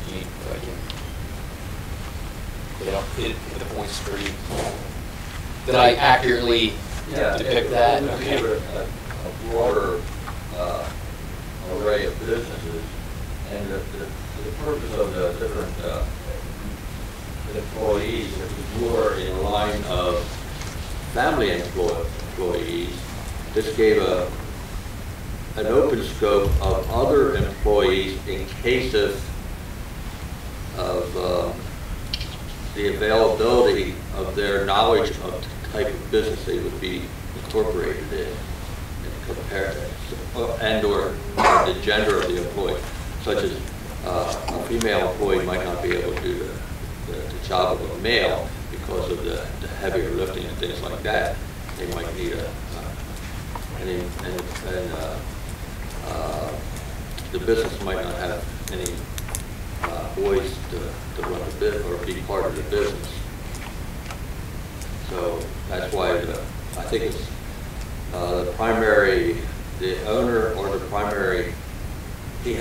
You need, I can hit the points for you. Did I accurately depict that? We give a broader array of businesses, and the purpose of the different employees is more in line of family employees. This gave an open scope of other employees in case of the availability of their knowledge of the type of business they would be incorporated in, and or the gender of the employee, such as a female employee might not be able to do the job of a male because of the heavier lifting and things like that. They might need the business might not have any voice to run the business or be part of the business. So that's why I think it's the owner or the primary, the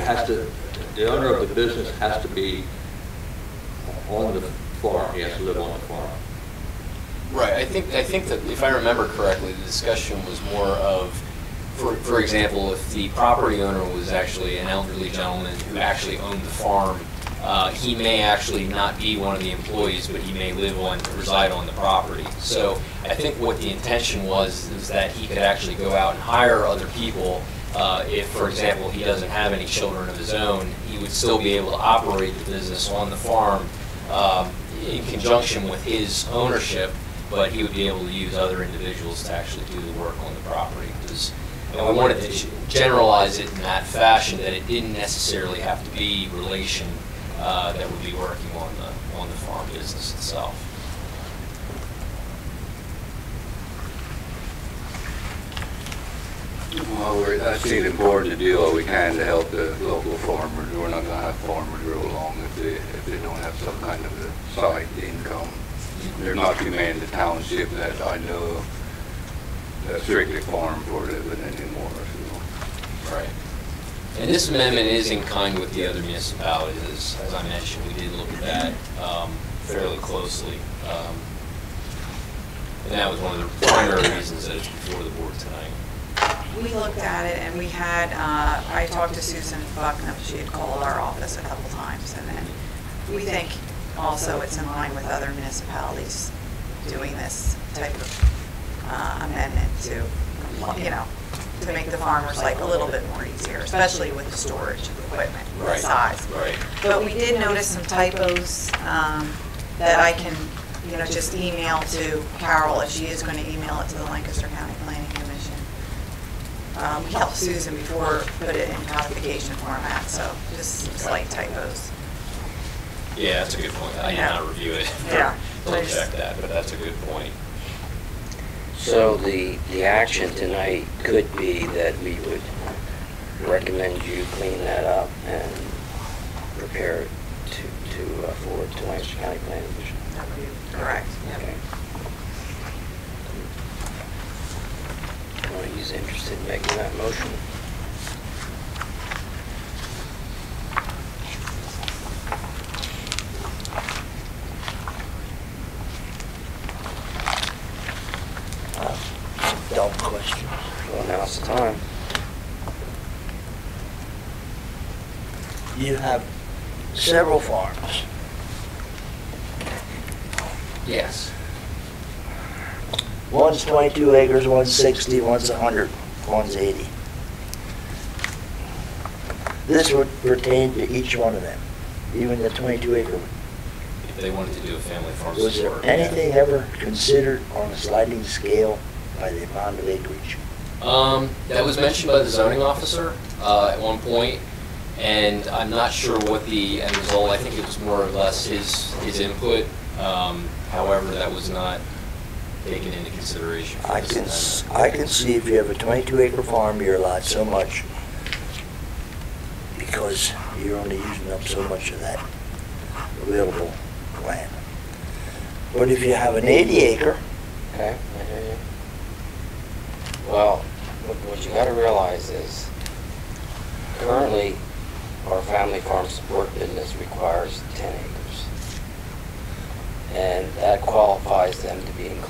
owner of the business has to be on the farm. He has to live on the farm. Right. I think that if I remember correctly, the discussion was more of, for example, if the property owner was actually an elderly gentleman who actually owned the farm, he may actually not be one of the employees, but he may reside on the property. So I think what the intention was is that he could actually go out and hire other people. If, for example, he doesn't have any children of his own, he would still be able to operate the business on the farm in conjunction with his ownership, but he would be able to use other individuals to actually do the work on the property. And we wanted to generalize it in that fashion, that it didn't necessarily have to be relation that would be working on the farm business itself. Well, I see it important to do what we can to help the local farmers. We're not going to have farmers real long if they don't have some kind of a side income. There's not too many in the township that I know that strictly farm for a living anymore. So. Right. And this amendment is in kind with the other municipalities. As I mentioned, we did look at that fairly closely. And that was one of the primary reasons that it's before the board tonight. We looked at it and we had, I talked to Susan Bucknam, she had called our office a couple times, and then we think also it's in line with other municipalities doing this type of amendment to, to make the farmer's life a little bit more easier, especially with the storage of equipment, the size. Right. But we did notice some typos that I can, just email to Carol if she is going to email it to the Lancaster County Planning Commission. We helped Susan before put it in codification format, so just some slight typos. Yeah, that's a good point. I did not review it. Yeah. Don't check that, but that's a good point. So the action tonight could be that we would recommend you clean that up and prepare it to forward to Lancaster County Planning Commission. That would be correct. Okay. Anybody's interested in making that motion? Dumb questions. Well, now's the time. You have several farms. Yes. One's 22 acres, one's 60, one's 100, one's 80. This would pertain to each one of them, even the 22 acre one. If they wanted to do a family farm Was there support. anything ever considered on a sliding scale by the amount of acreage? That was mentioned by the zoning officer at one point, and I'm not sure what the end result. I think it was more or less his input. However, that was not taken into consideration for I this can see if you have a 22 acre farm, you're allowed so much because you're only using up so much of that available land. But if you have an 80 acre, Okay.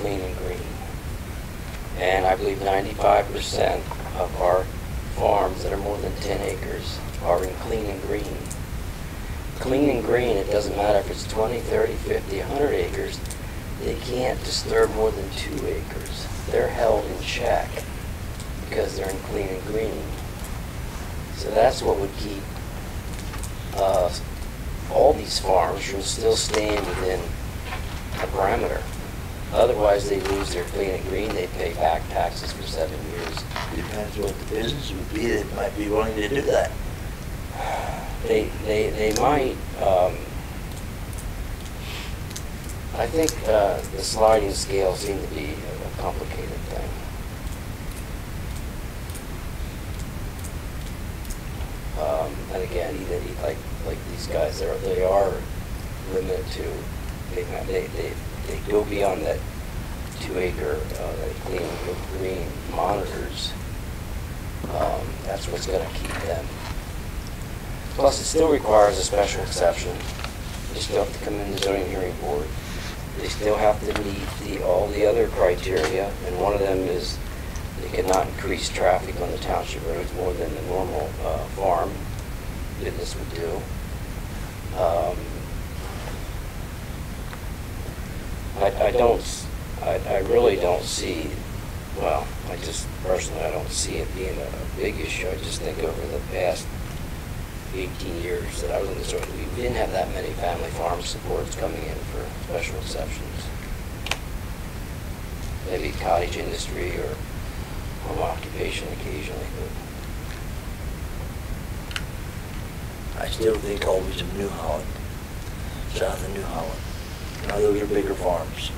clean and green. And I believe 95% of our farms that are more than 10 acres are in clean and green. Clean and green, it doesn't matter if it's 20, 30, 50, 100 acres, they can't disturb more than 2 acres. They're held in check because they're in clean and green. So that's what would keep all these farms from still staying within a parameter. Otherwise, they lose their clean and green, they pay back taxes for 7 years. Depends what the business would be that might be willing to do that. They might, I think the sliding scale seemed to be a complicated thing. And again, like these guys, they are limited to, they go beyond that 2 acre, that clean and green monitors. That's what's going to keep them. Plus, it still requires a special exception. They still have to come in the zoning hearing board. They still have to meet all the other criteria, and one of them is they cannot increase traffic on the township roads more than the normal farm business would do. I really don't see, well, I don't see it being a big issue. I just think over the past 18 years that I was in this road, we didn't have that many family farm supports coming in for special exceptions. Maybe cottage industry or home occupation occasionally, but I still think always of New Holland, south of New Holland. Now those are bigger farms.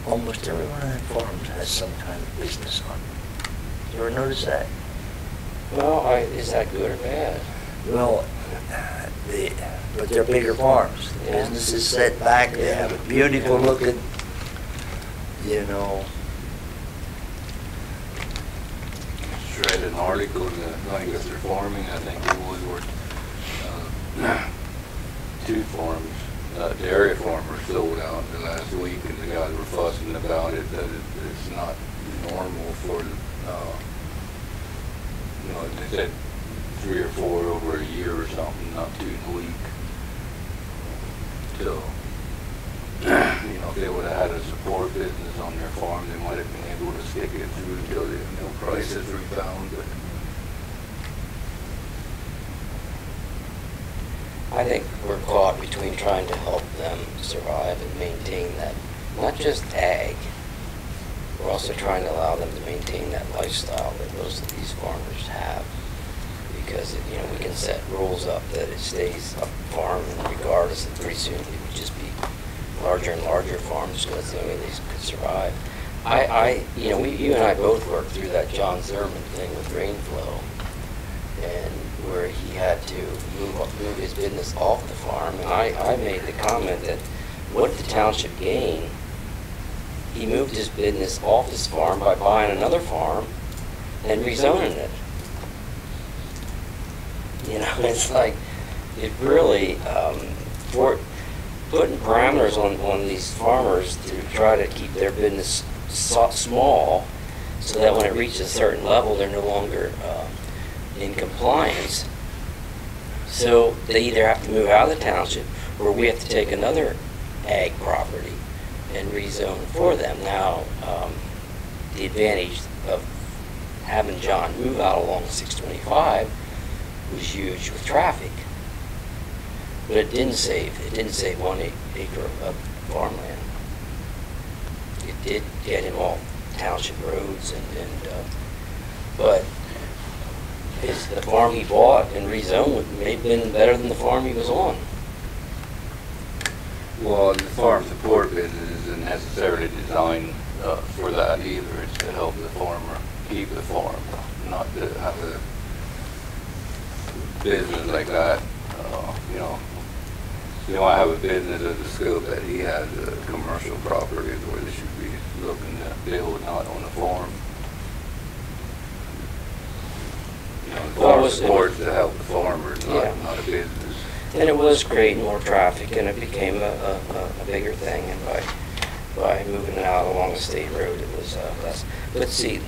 Almost every one of them farms has some kind of business on it. You ever notice that? well, is that good or bad? Well, but they're bigger farms. The Yeah. business is set back, they have a beautiful looking, you know. Just read an article in the Lancaster Farming, I think it was, where two farms, dairy farmers sold out the last week, and the guys were fussing about it, that it's not normal for, they said 3 or 4 over a year or something, not 2 in a week. So, if they would have had a support business on their farm, they might have been able to stick it through until the prices rebound. But I think we're caught between trying to help them survive and maintain that, not just ag, we're also trying to allow them to maintain that lifestyle that most of these farmers have. Because, we can set rules up that it stays a farm regardless, and pretty soon it would just be larger and larger farms because that's the only way they could survive. You and I both worked through that John Zerman thing with grain flow, and where he had to move his business off the farm. And I made the comment that what did the township gain? He moved his business off his farm by buying another farm and rezoning it. It's like, it really, putting parameters on these farmers to try to keep their business small so that when it reaches a certain level, they're no longer in compliance. So they either have to move out of the township or we have to take another ag property and rezone for them. Now, the advantage of having John move out along 625 was huge with traffic, but it didn't save 1 acre of farmland. It did get him all township roads, but the farm he bought and rezoned may have been better than the farm he was on. well, the farm support business isn't necessarily designed for that either. It's to help the farmer keep the farm, not to have a business like that. You don't have a business of the scope that he has, a commercial property where they should be looking to build, not on a farm. The farm support's to help the farmers, not a business. And it was creating more traffic, and it became a bigger thing. And by moving out along the state road, it was less. But see,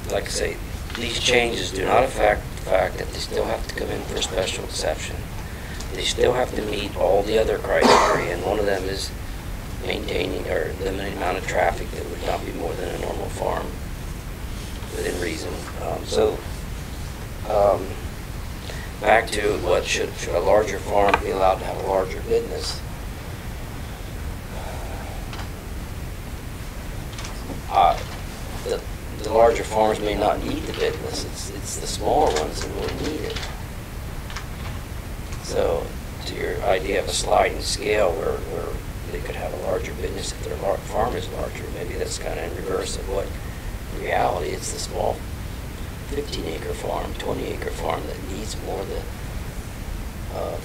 like I say, these changes do not affect the fact that they still have to come in for a special exception. They still have to meet all the other criteria, and one of them is maintaining or limiting the amount of traffic that would not be more than a normal farm within reason. Back to what should a larger farm be allowed to have a larger business? The larger farms may not need the business. It's the smaller ones that really need it. So, to your idea of a sliding scale where they could have a larger business if their farm is larger, maybe that's kind of in reverse of what in reality it's the small 15-acre farm, 20-acre farm that needs more of the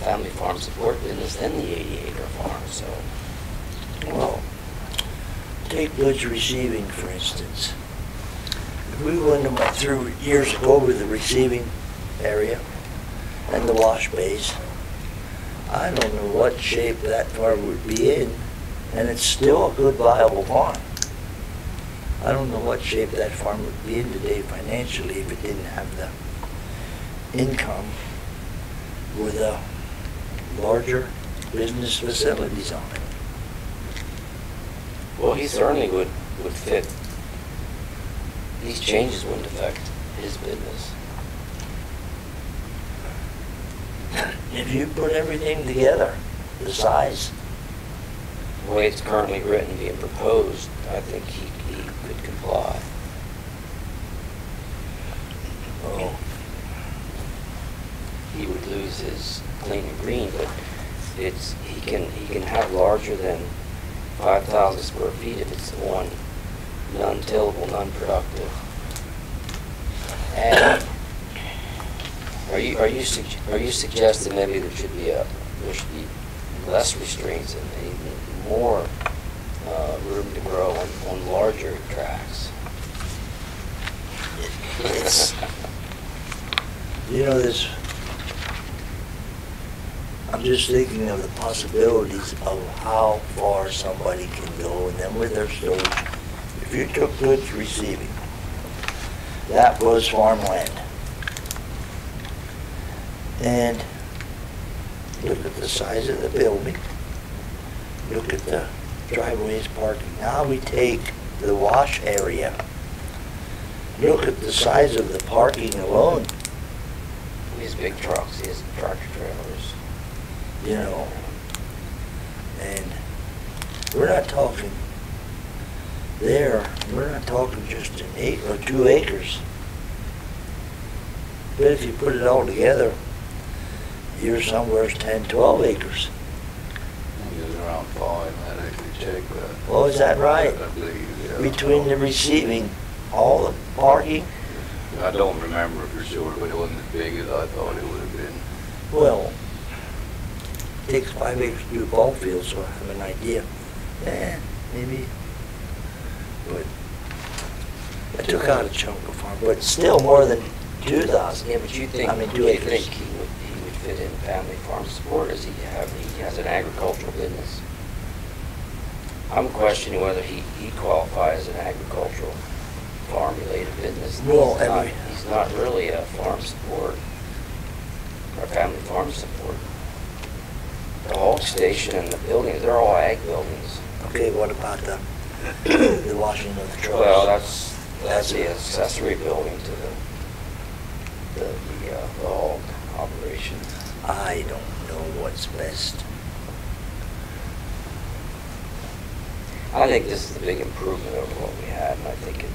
family farm support business than the 80-acre farm. So, Well, take goods receiving, for instance. If we went through years ago with the receiving area and the wash bays, I don't know what shape that farm would be in, and it's still a good viable farm. I don't know what shape that farm would be in today financially if it didn't have the income with the larger business facilities on it. well, he certainly would fit. These changes wouldn't affect his business. If you put everything together, the size, The way it's currently written, being proposed, I think he could comply. oh, He would lose his clean and green, but he can have larger than 5,000 square feet if it's one non-tillable, non-productive. And are you suggesting maybe there should be less restraints and even more room to grow on larger tracts? it's, you know, this, I'm just thinking of the possibilities of how far somebody can go, and then with their storage. If you took goods receiving, that was farmland. And look at the size of the building, look at the driveways, parking. Now we take the wash area, look at the size of the parking alone, He has big trucks, he has tractor trailers. you know. And we're not talking there, we're not talking just an acre or 2 acres. But if you put it all together, you're somewhere 10, 12 acres. It was around 5, I actually checked that. Oh, is that right? I believe, yeah. Between the receiving, all the parking, I don't remember for sure, but it wasn't as big as I thought it would have been. well, it takes 5 acres to do a ball field, so I have an idea. Maybe, but I took out a chunk of farm, but still more than 2,000. Yeah, but you think, I mean, 2 do you acres. think he would fit in family farm support, or he has an agricultural business? I'm questioning whether he qualifies as an agricultural farm-related business. Well, He's not really a farm support, or family farm support. The hog station and the buildings, they're all ag buildings. Okay, what about the washing of the trucks? Well, that's the accessory building to the hog operation. I don't know what's best. I think this is a big improvement over what we had, and I think it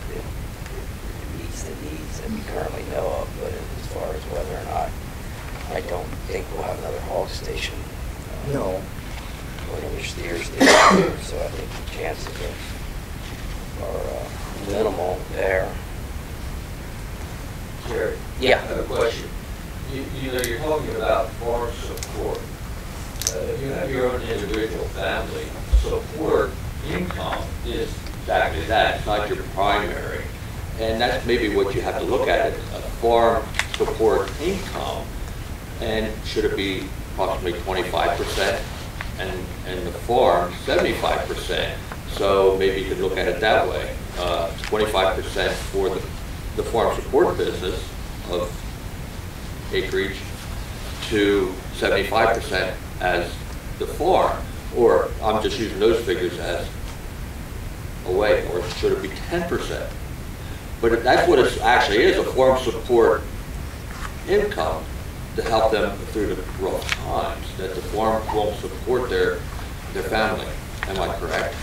meets the needs that we currently know of, but as far as whether or not, I don't think we'll have another hog station. No. Whatever steers there, so I think the chances are minimal there. Jerry? Yeah. I have a question. You know, you're talking about farm support. If you have your own individual family, support income is exactly that, it's not your primary. And that's maybe what you have to look at, a farm support income. And should it be approximately 25% and the farm 75%? So maybe you could look at it that way. 25% for the farm support business of acreage to 75% as the farm, or I'm just using those figures as a way, or should it be 10%? But if that's what it actually is, a farm support income to help them through the rough times, that the farm will support their family. Am I correct?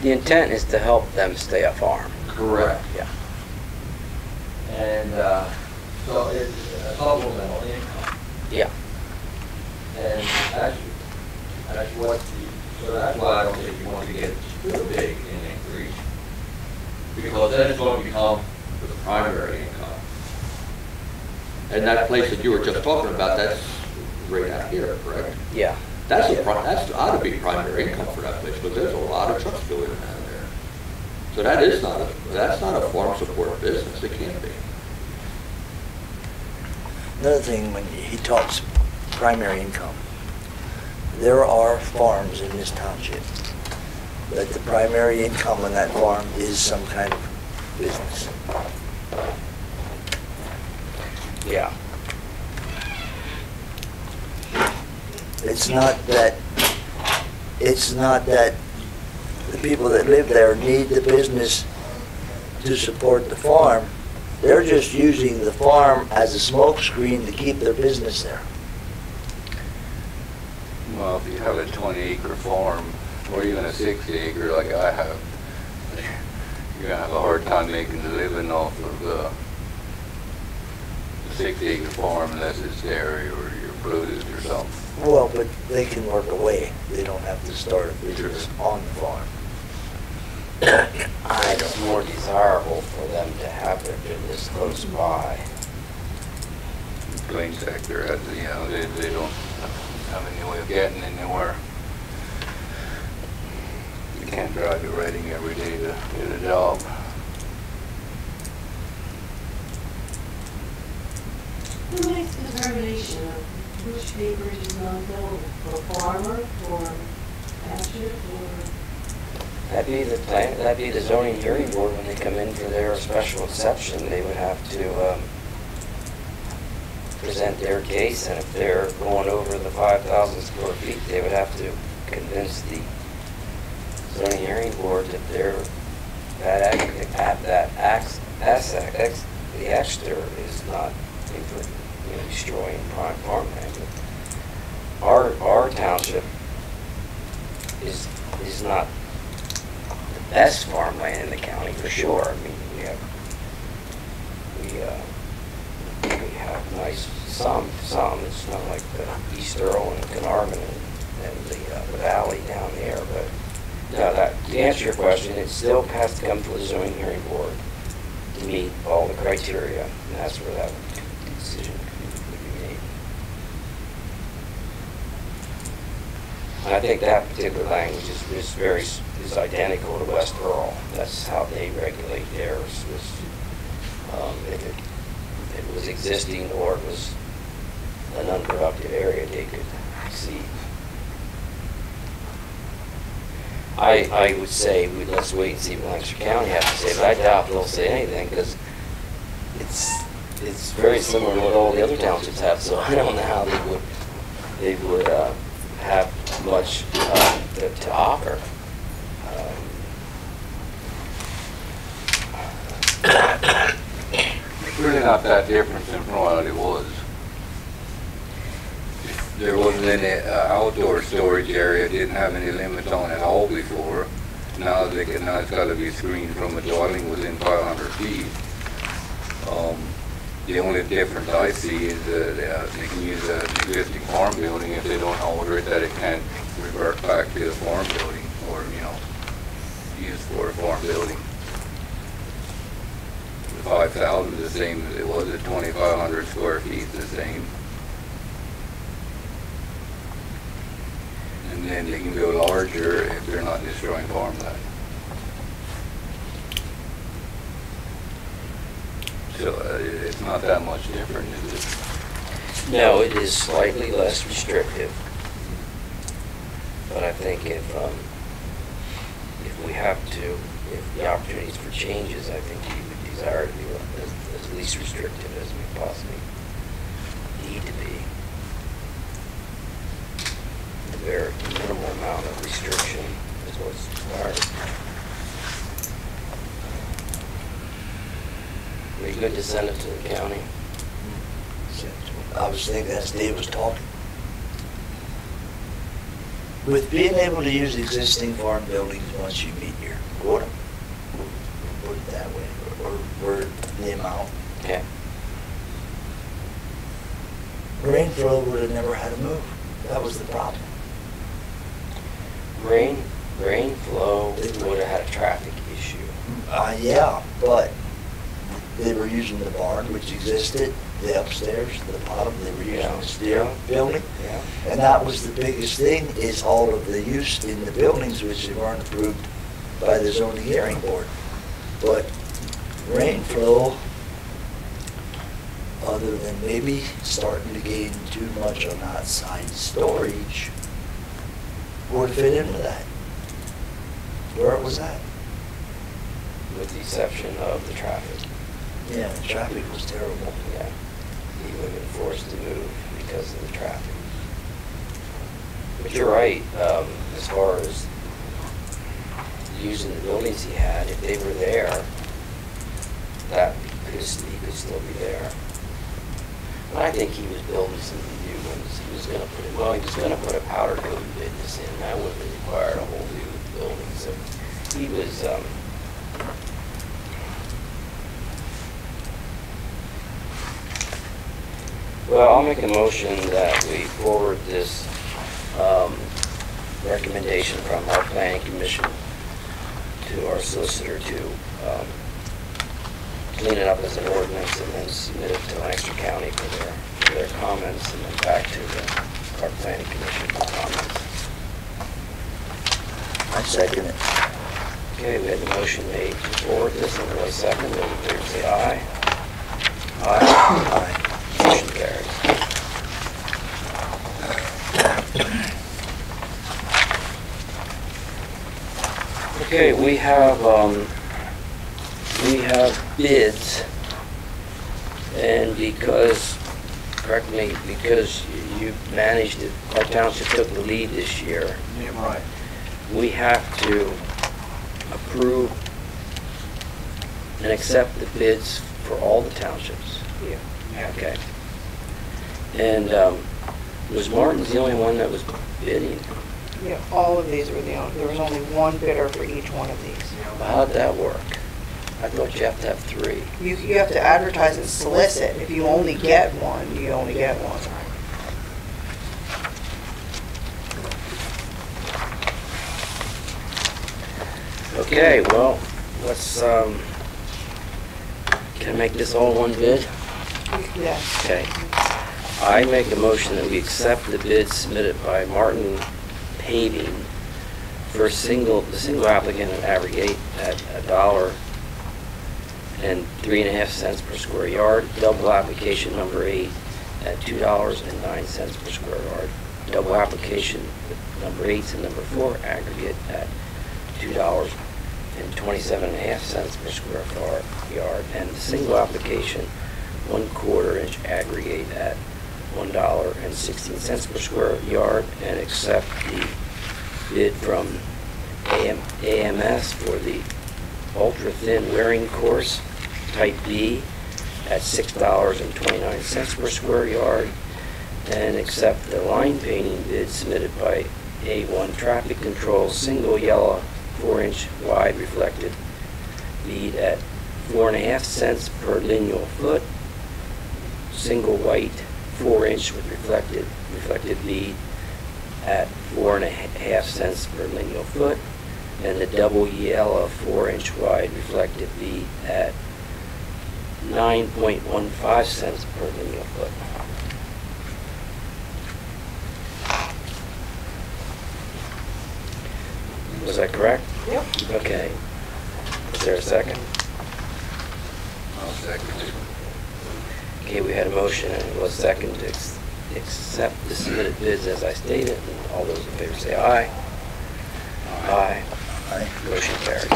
The intent is to help them stay a farm. Correct. Yeah. And so it's a supplemental income. Yeah. And that's what so that's why I don't think you want to get too big in increase, because then it's going to become the primary income. And that place that you were just talking about, that's right out here, correct? Yeah. That's ought to be primary income for that place, because there's a lot of trucks going in out there. So that's not a farm support business. It can't be. Another thing, when he talks primary income, there are farms in this township that the primary income on that farm is some kind of business. Yeah. It's not that the people that live there need the business to support the farm. They're just using the farm as a smokescreen to keep their business there. Well, if you have a 20-acre farm, or even a 60-acre like I have, you're gonna have a hard time making a living off of the 60-acre farm unless it's dairy or your produce or something. Well, but they can work away. They don't have to start a business on the farm. It's more desirable for them to have their business close by. Plain sector has, they don't have any way of getting anywhere. You can't drive to Reading every day to get a job. Who makes the determination of which acreage is non-buildable? For farmer, for township, or? That'd be the zoning hearing board when they come in for their special exception. They would have to present their case, and if they're going over the 5,000 square feet, they would have to convince the zoning hearing board that the extra is not destroying prime farmland. Our township is not the best farmland in the county for sure. I mean, we have nice some. It's not like the East Earl and Carnarvon and the valley down there. But no, to answer your question, it still has to come to the zoning hearing board to meet all the criteria, and that's where that decision would be made. And I think that particular language is identical to West Earl. That's how they regulate theirs. If it was existing or it was an unproductive area, they could see. I would say let's wait and see what Lancaster County has to say, but I doubt they'll say anything because it's very similar to what all the other townships have. So I don't know how they would have much to offer. It's really not that different than what it was. There wasn't any outdoor storage area, didn't have any limits on it all before. Now it's got to be screened from a dwelling within 500 feet. The only difference I see is they can use an existing farm building if they don't alter it, that it can't revert back to the farm building or, used for a farm building. The 5,000 is the same as it was at 2,500 square feet, the same. And then they can go larger if they're not destroying farmland. So it's not that much different, is it? No, it is slightly less restrictive. But I think if we have to, if the opportunities for changes, I think we would desire to be as least restrictive as we possibly need to be. A very minimal amount of restriction is what's required. Are you good to send it to the county? I was thinking as Dave was talking. With being able to use existing farm buildings once you meet your quota, put it that way, or the amount, Okay. rain flow would have never had to move. That was the problem. Rain flow would have had a traffic issue. Yeah, but they were using the barn, which existed, the upstairs, the bottom, they were using the stair building. Yeah. And that was the biggest thing, is all of the use in the buildings which weren't approved by the zoning hearing board. But rain flow, other than maybe starting to gain too much on outside storage, would fit into that. Where it was at. With the exception of the traffic. Yeah, the traffic was terrible. Yeah. He would have been forced to move because of the traffic. But you're right, as far as using the buildings he had, if they were there, that he could still be there. But I think he was building some new ones. He was gonna put a powder coating business in. That would have required a whole new building. So he was, well, I'll make a motion that we forward this recommendation from our planning commission to our solicitor to clean it up as an ordinance and then submit it to Lancaster County for their comments, and then back to our planning commission for comments. I second it. Okay, we had the motion made to forward this, and a second. Those in favor say aye. Aye. Aye. Motion carries. Okay, we have bids, and because you managed it, our township took the lead this year. Yeah, right. We have to approve and accept the bids for all the townships. Yeah. Okay. And was Martin's the only one that was bidding? Yeah, all of these were there was only one bidder for each one of these. How'd that work? I thought you have to have three. You have to advertise and solicit. If you only get one, you only get one. Okay, well, let's, can I make this all one bid? Yes. Okay. I make a motion that we accept the bid submitted by Martin Paving for the single applicant at aggregate at $1.03.5 per square yard, double application number 8 at $2.09 per square yard, double application number 8 and number 4 aggregate at $2.27.5 per square yard, and the single application 1/4 inch aggregate at $1.16 per square yard, and accept the bid from AMS for the ultra-thin wearing course type B at $6.29 per square yard, and accept the line painting bid submitted by A1 Traffic Control single yellow 4-inch wide reflected bead at 4.5 cents per lineal foot, single white 4-inch with reflected bead at 4.5 cents per lineal foot, and the double yellow 4-inch wide reflected bead at 9.15 cents per lineal foot. Was that correct? Yep. Okay. Is there a second? I'll second it. Okay, we had a motion and it was second to accept the submitted bids as I stated, and all those in favor say aye. Aye. Aye. Motion carries.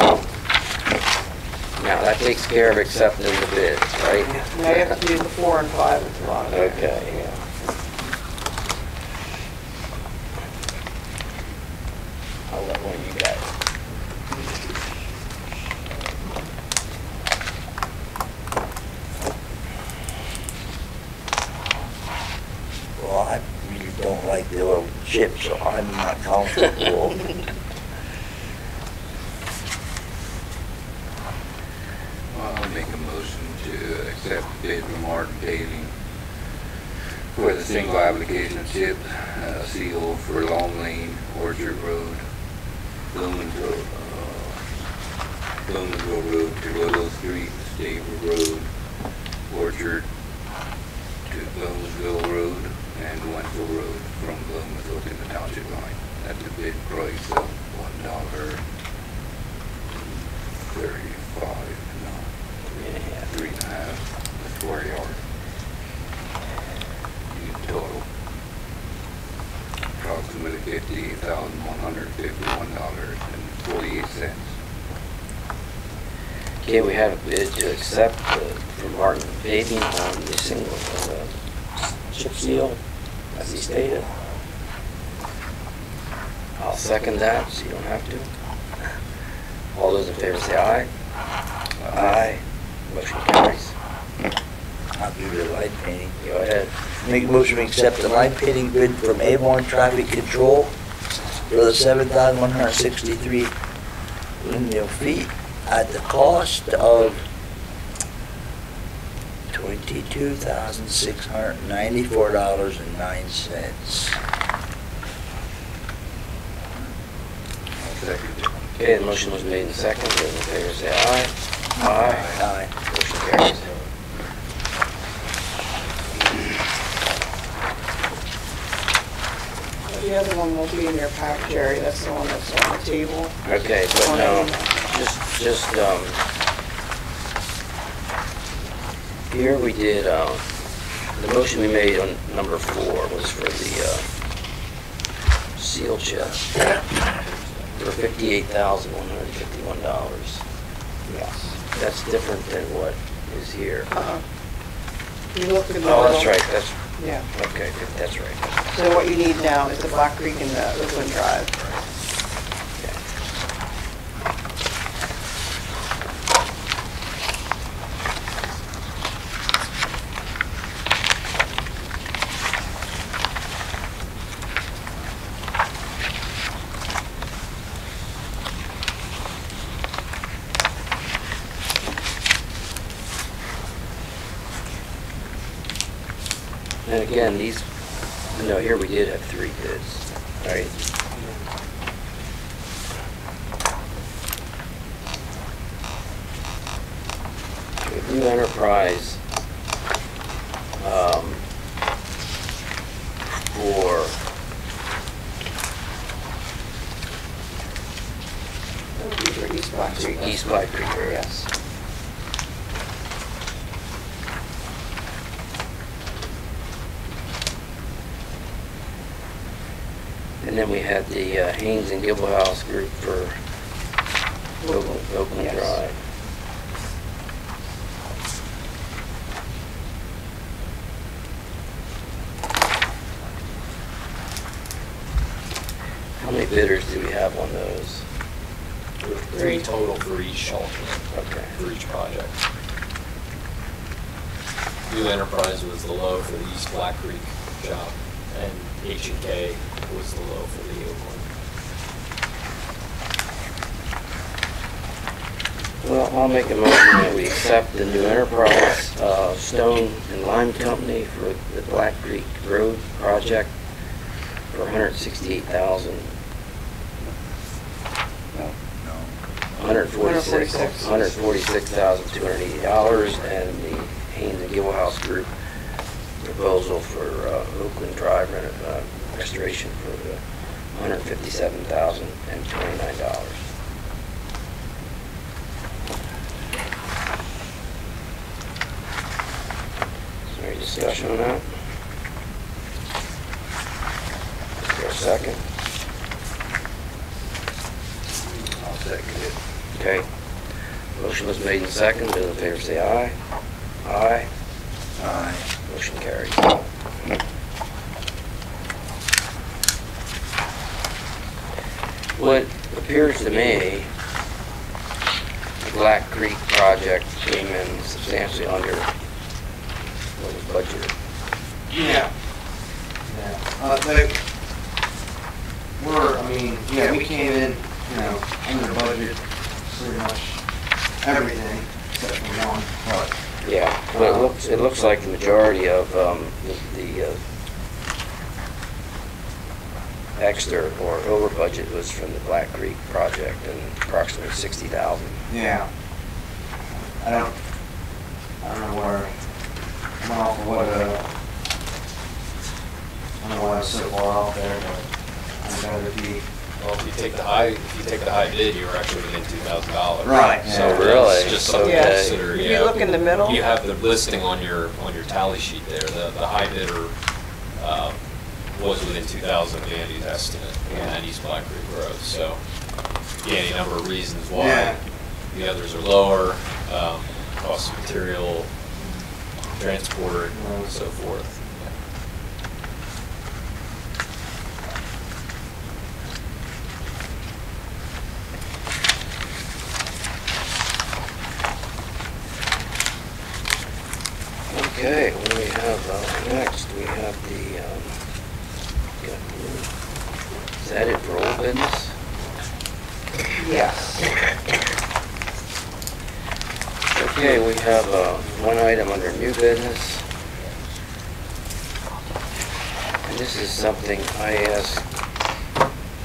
Now, that takes care of accepting the bids, right? Now you have to do the 4 and 5 at the bottom. Okay, yeah. I'll let one of you guys. Well, I really don't like the oil chip, so I'm not comfortable. I'll make a motion to accept the bid from Martin Paving for the single application chip seal for Long Lane, Orchard Road, Bloomingville Road to Willow Street, Stable Road, Orchard to Bloomingville Road, and Wenzel Road from Bloomingville to the township line at the bid price of $1.35, no, 3.5 a square yard. In total, approximately $58,151.48. Okay, we have a bid to accept from Martin Paving on the single chip seal, as he stated. I'll second that, so you don't have to. All those in favor say aye. Aye. Motion carries. I'll do the light painting. Go ahead. Make a motion to accept the light painting bid from Avon Traffic Control for the 7,163 linear feet at the cost of $22,694.09. Okay, the motion was made and seconded. Those in favor say aye. Aye. Aye. Motion carries. The other one will be in your pack, Jerry. That's the one that's on the table. Okay, but no, just, here we did, the motion we made on number 4 was for the, seal chip for $58,151. Yes. That's different than what is here. You look at the Oh, that's middle. right, that's, Yeah. okay, that's right. So what you need now is the Black Creek and the Oakland Drive. And again, these, no, here we did have 3 bids, right? Okay, New Enterprise, for These are East Black Creek. East Black Creek area. Yes. And then we had the Haynes and Gilblehouse group for Oakland Yes. Drive. How many bidders do we have on those? 3 total for each alternate, Okay. for each project. New Enterprise was the low for the East Black Creek job, and H&K was the low for the Oakland. Well, I'll make a motion that we accept the New Enterprise Stone and Lime Company for the Black Creek Road project for $168,000. No. $146,280, and the Haynes and Gilblehouse group proposal for Oakland Drive restoration for the $157,029. Is there any discussion on that? Is there a second? I'll second Okay. Motion was made and seconded. Those in favor say aye. Aye. Aye. Motion carries. What appears to me, the Black Creek project came in substantially under what was budgeted. Yeah. We came in, under budget, pretty much everything except for one. Yeah, but it looks like the majority of the extra or over budget was from the Black Creek project, and approximately 60,000. Yeah. I don't know where, I don't know what, I don't know why I was so far off there, but I'd rather be. Well, if you take the high bid, you were actually within $2,000. Right. So Yeah. Really? it's just something to Yeah. consider. If you look in the middle. You have the listing on your tally sheet there. The high bidder was within 2,000 of Andy's estimate on East Black Creek Road. So, any number of reasons why. Yeah. The others are lower, cost of material, transport, and so forth. Okay, what do we have next? We have the, is that it for old business? Yes. Okay, we have one item under new business. And this is something I asked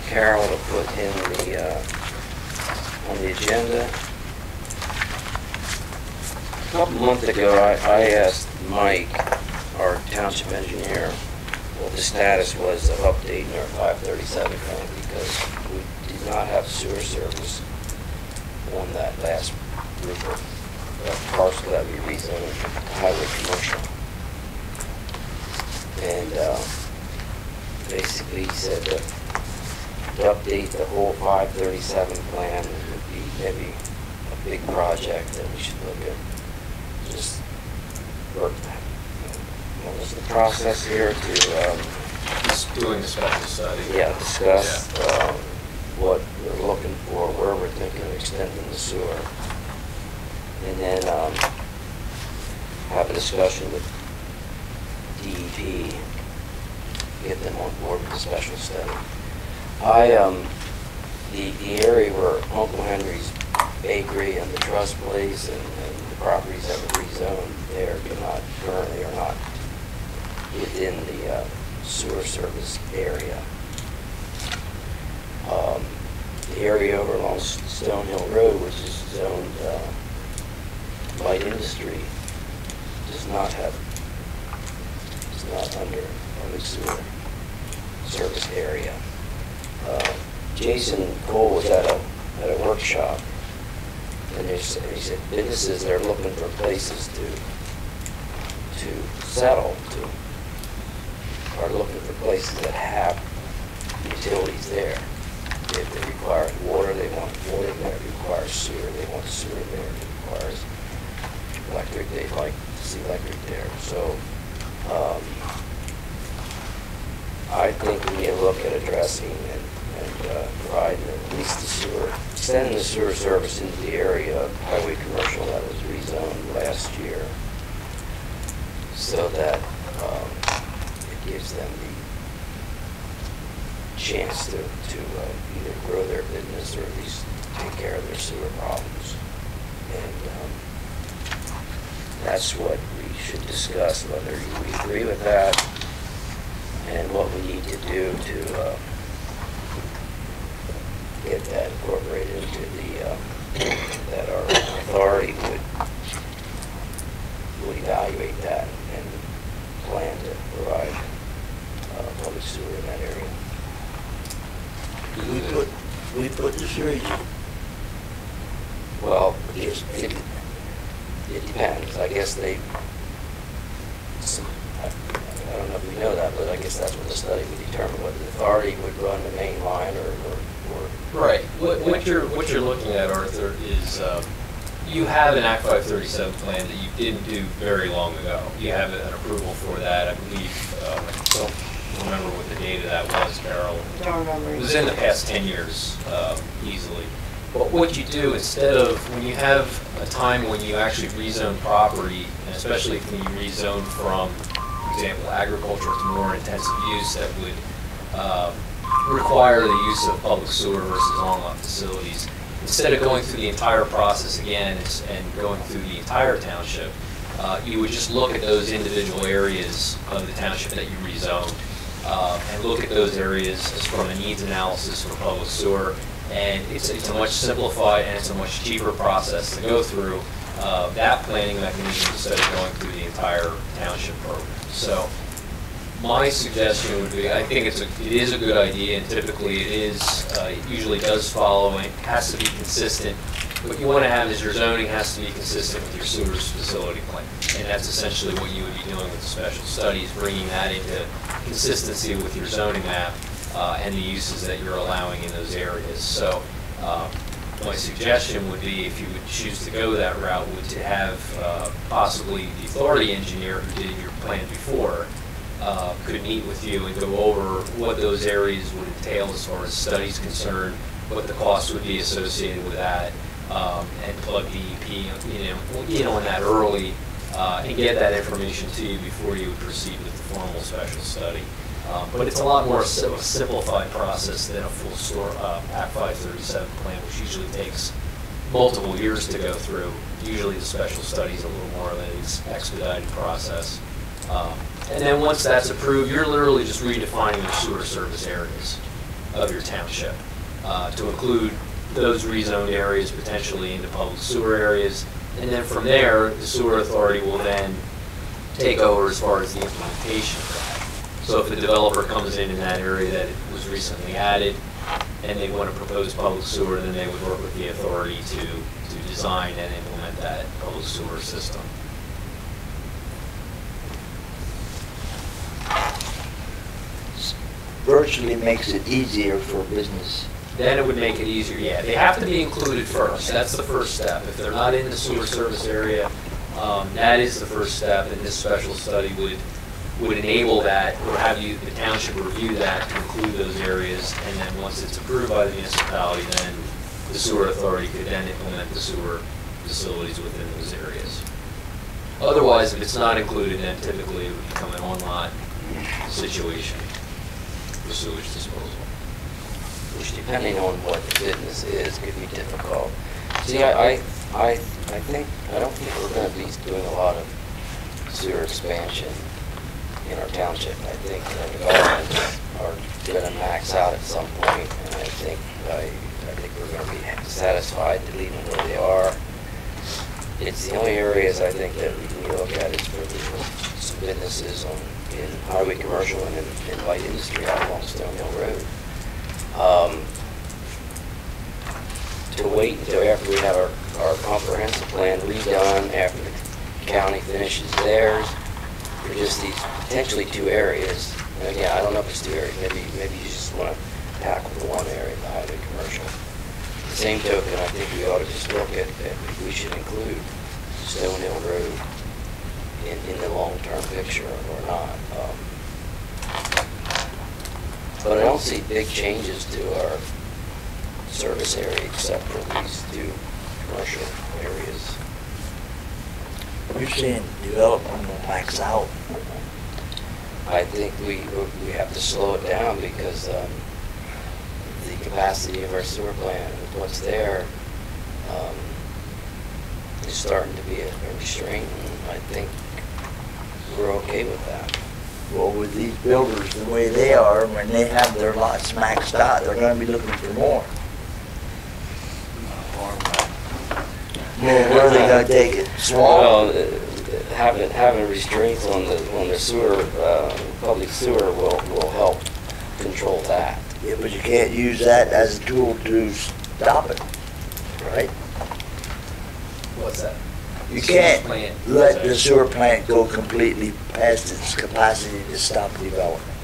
Carol to put in on the agenda. A couple months ago, I asked Mike, our township engineer, what the status was of updating our 537 plan, because we did not have sewer service on that last group of parcel that we rezoned highway commercial. And basically he said that to update the whole 537 plan would be maybe a big project that we should look at. Just work, what's the process here to, Just doing a special study. discuss what we're looking for, where we're thinking of extending the sewer. And then have a discussion with DEP, get them on board with the special study. The area where Uncle Henry's Bakery and the Trust Place and the properties that were rezoned there currently are not within the sewer service area. The area over along Stone Hill Road, which is zoned light industry, is not under public sewer service area. Jason Cole was at a workshop, and he said businesses that are looking for places to settle are looking for places that have utilities there. If it requires water, they want water there. If it requires sewer, they want sewer there. If it requires electric, they'd like to see electric there. So I think we need to look at addressing and providing at least the sewer, extending the sewer service into the area of highway commercial that was rezoned last year, so that it gives them the chance to either grow their business or at least take care of their sewer problems. And that's what we should discuss, whether we agree with that and what we need to do to get that incorporated into that our authority would evaluate that and plan to provide public sewer in that area. We put the sewage. Well, it depends. I guess I don't know if we know that, but I guess that's what the study would determine, whether the authority would run the main line or support. Right. What you're looking at, Arthur, is you have an Act 537 plan that you didn't do very long ago. You have an approval for that, I believe. I don't remember what the date of that was, Carol. Don't remember. It was in the past 10 years, easily. But what you do, instead of, when you have a time when you actually rezone property, and especially when you rezone from, for example, agriculture to more intensive use that would require the use of public sewer versus on-lot facilities, instead of going through the entire process again and going through the entire township, you would just look at those individual areas of the township that you rezoned, and look at those areas as from a needs analysis for public sewer. And it's a much simplified and it's a much cheaper process to go through that planning mechanism instead of going through the entire township program. So my suggestion would be, I think it is a good idea, and typically it usually does follow and it has to be consistent. What you want to have is your zoning has to be consistent with your sewers facility plan. And that's essentially what you would be doing with the special studies, bringing that into consistency with your zoning map and the uses that you're allowing in those areas. So my suggestion would be, if you would choose to go that route, would to have possibly the authority engineer who did your plan before could meet with you and go over what those areas would entail as far as studies concerned, what the costs would be associated with that, and plug DEP, in on that early, and get that information to you before you would proceed with the formal special study. But it's a lot more simplified process than a full Act 537 plan, which usually takes multiple years to go through. Usually the special study is a little more of an expedited process. And then once that's approved, you're literally just redefining your sewer service areas of your township to include those rezoned areas potentially into public sewer areas. And then from there, the sewer authority will then take over as far as the implementation of that. So if a developer comes in that area that was recently added and they want to propose public sewer, then they would work with the authority to design and implement that public sewer system. Virtually makes it easier for business. Then it would make it easier, yeah. They have to be included first. That's the first step. If they're not in the sewer service area, that is the first step, and this special study would enable that, or have the township review that to include those areas, and then once it's approved by the municipality, then the sewer authority could then implement the sewer facilities within those areas. Otherwise, if it's not included, then typically it would become an on-lot situation for sewage disposal. Which, depending on what the business is, could be difficult. See, I don't think we're going to be doing a lot of sewer expansion in our township. I think our developments are going to max out at some point, and I think we're going to be satisfied to leave them where they are. It's the only areas I think that we look at is for some businesses in highway commercial and in light industry out along Stone Hill Road. To wait until after we have our comprehensive plan redone, after the county finishes theirs, for just these potentially two areas. And again, I don't know if it's two areas. Maybe you just want to tackle the one area, the highway commercial. The same token, I think we ought to just look at if we should include Stone Hill Road in the long-term picture or not. But I don't see big changes to our service area except for these two commercial areas. You're saying development will max out? I think we have to slow it down because the capacity of our sewer plant, with what's there, is starting to be a restraint, and I think we're okay with that. Well, with these builders, the way they are, when they have their lots maxed out, they're gonna be looking for more. Well, where are they gonna take it? Small? Well, having restraints on the sewer, public sewer will help control that. Yeah, but you can't use that as a tool to stop it, right? What's that? You can't let the sewer plant go completely past its capacity to stop development.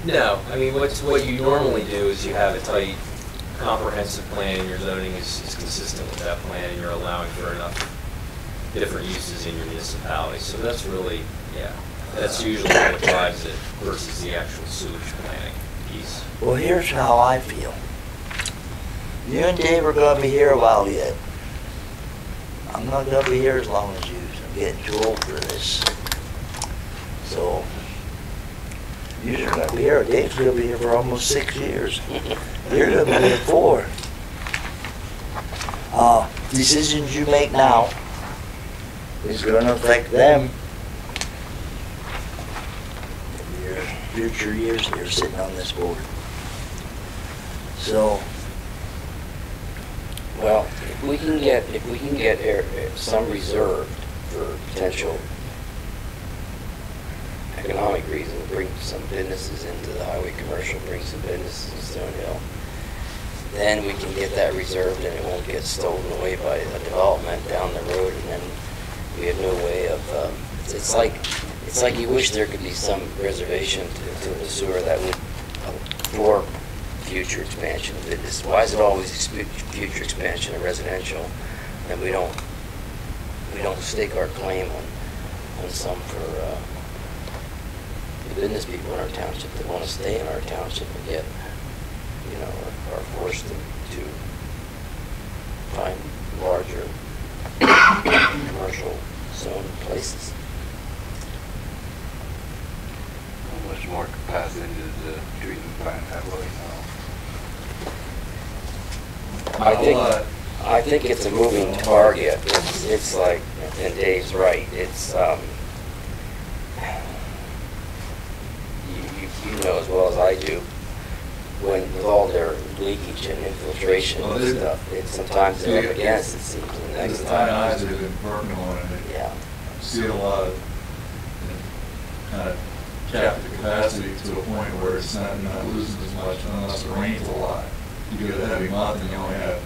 No, I mean, what you normally do is you have a tight comprehensive plan and your zoning is consistent with that plan and you're allowing for enough different uses in your municipality. So that's really, yeah, that's usually what drives it versus the actual sewage planning piece. Well, here's how I feel. You and Dave are gonna be here a while yet. I'm not gonna be here as long as you. I'm getting too old for this. So, you're gonna be here. Dave's gonna be here for almost 6 years. You're gonna be here 4. Decisions you make now is gonna affect them in your future years here sitting on this board. So, Well, if we can get some reserved for potential economic reasons, bring some businesses into the highway commercial, bring some businesses in Stonehill, then we can get that reserved and it won't get stolen away by a development down the road, and then we have no way of, it's like you wish there could be some reservation to the sewer that would absorb future expansion of business. Why is it always future expansion of residential, and we don't stake our claim on some for the business people in our township that want to stay in our township and yet, are forced to find larger commercial zone places. How much more capacity does the treatment plant have right now? I think it's a moving target. It's like, and Dave's right. It's you know as well as I do, when with all their leakage and infiltration and stuff, sometimes they're up against it seems. The next time, eyes have been working on it. Yeah. See a lot of kind of cap the capacity to a point where it's not losing as much unless it rains a lot. You get a heavy month and you only have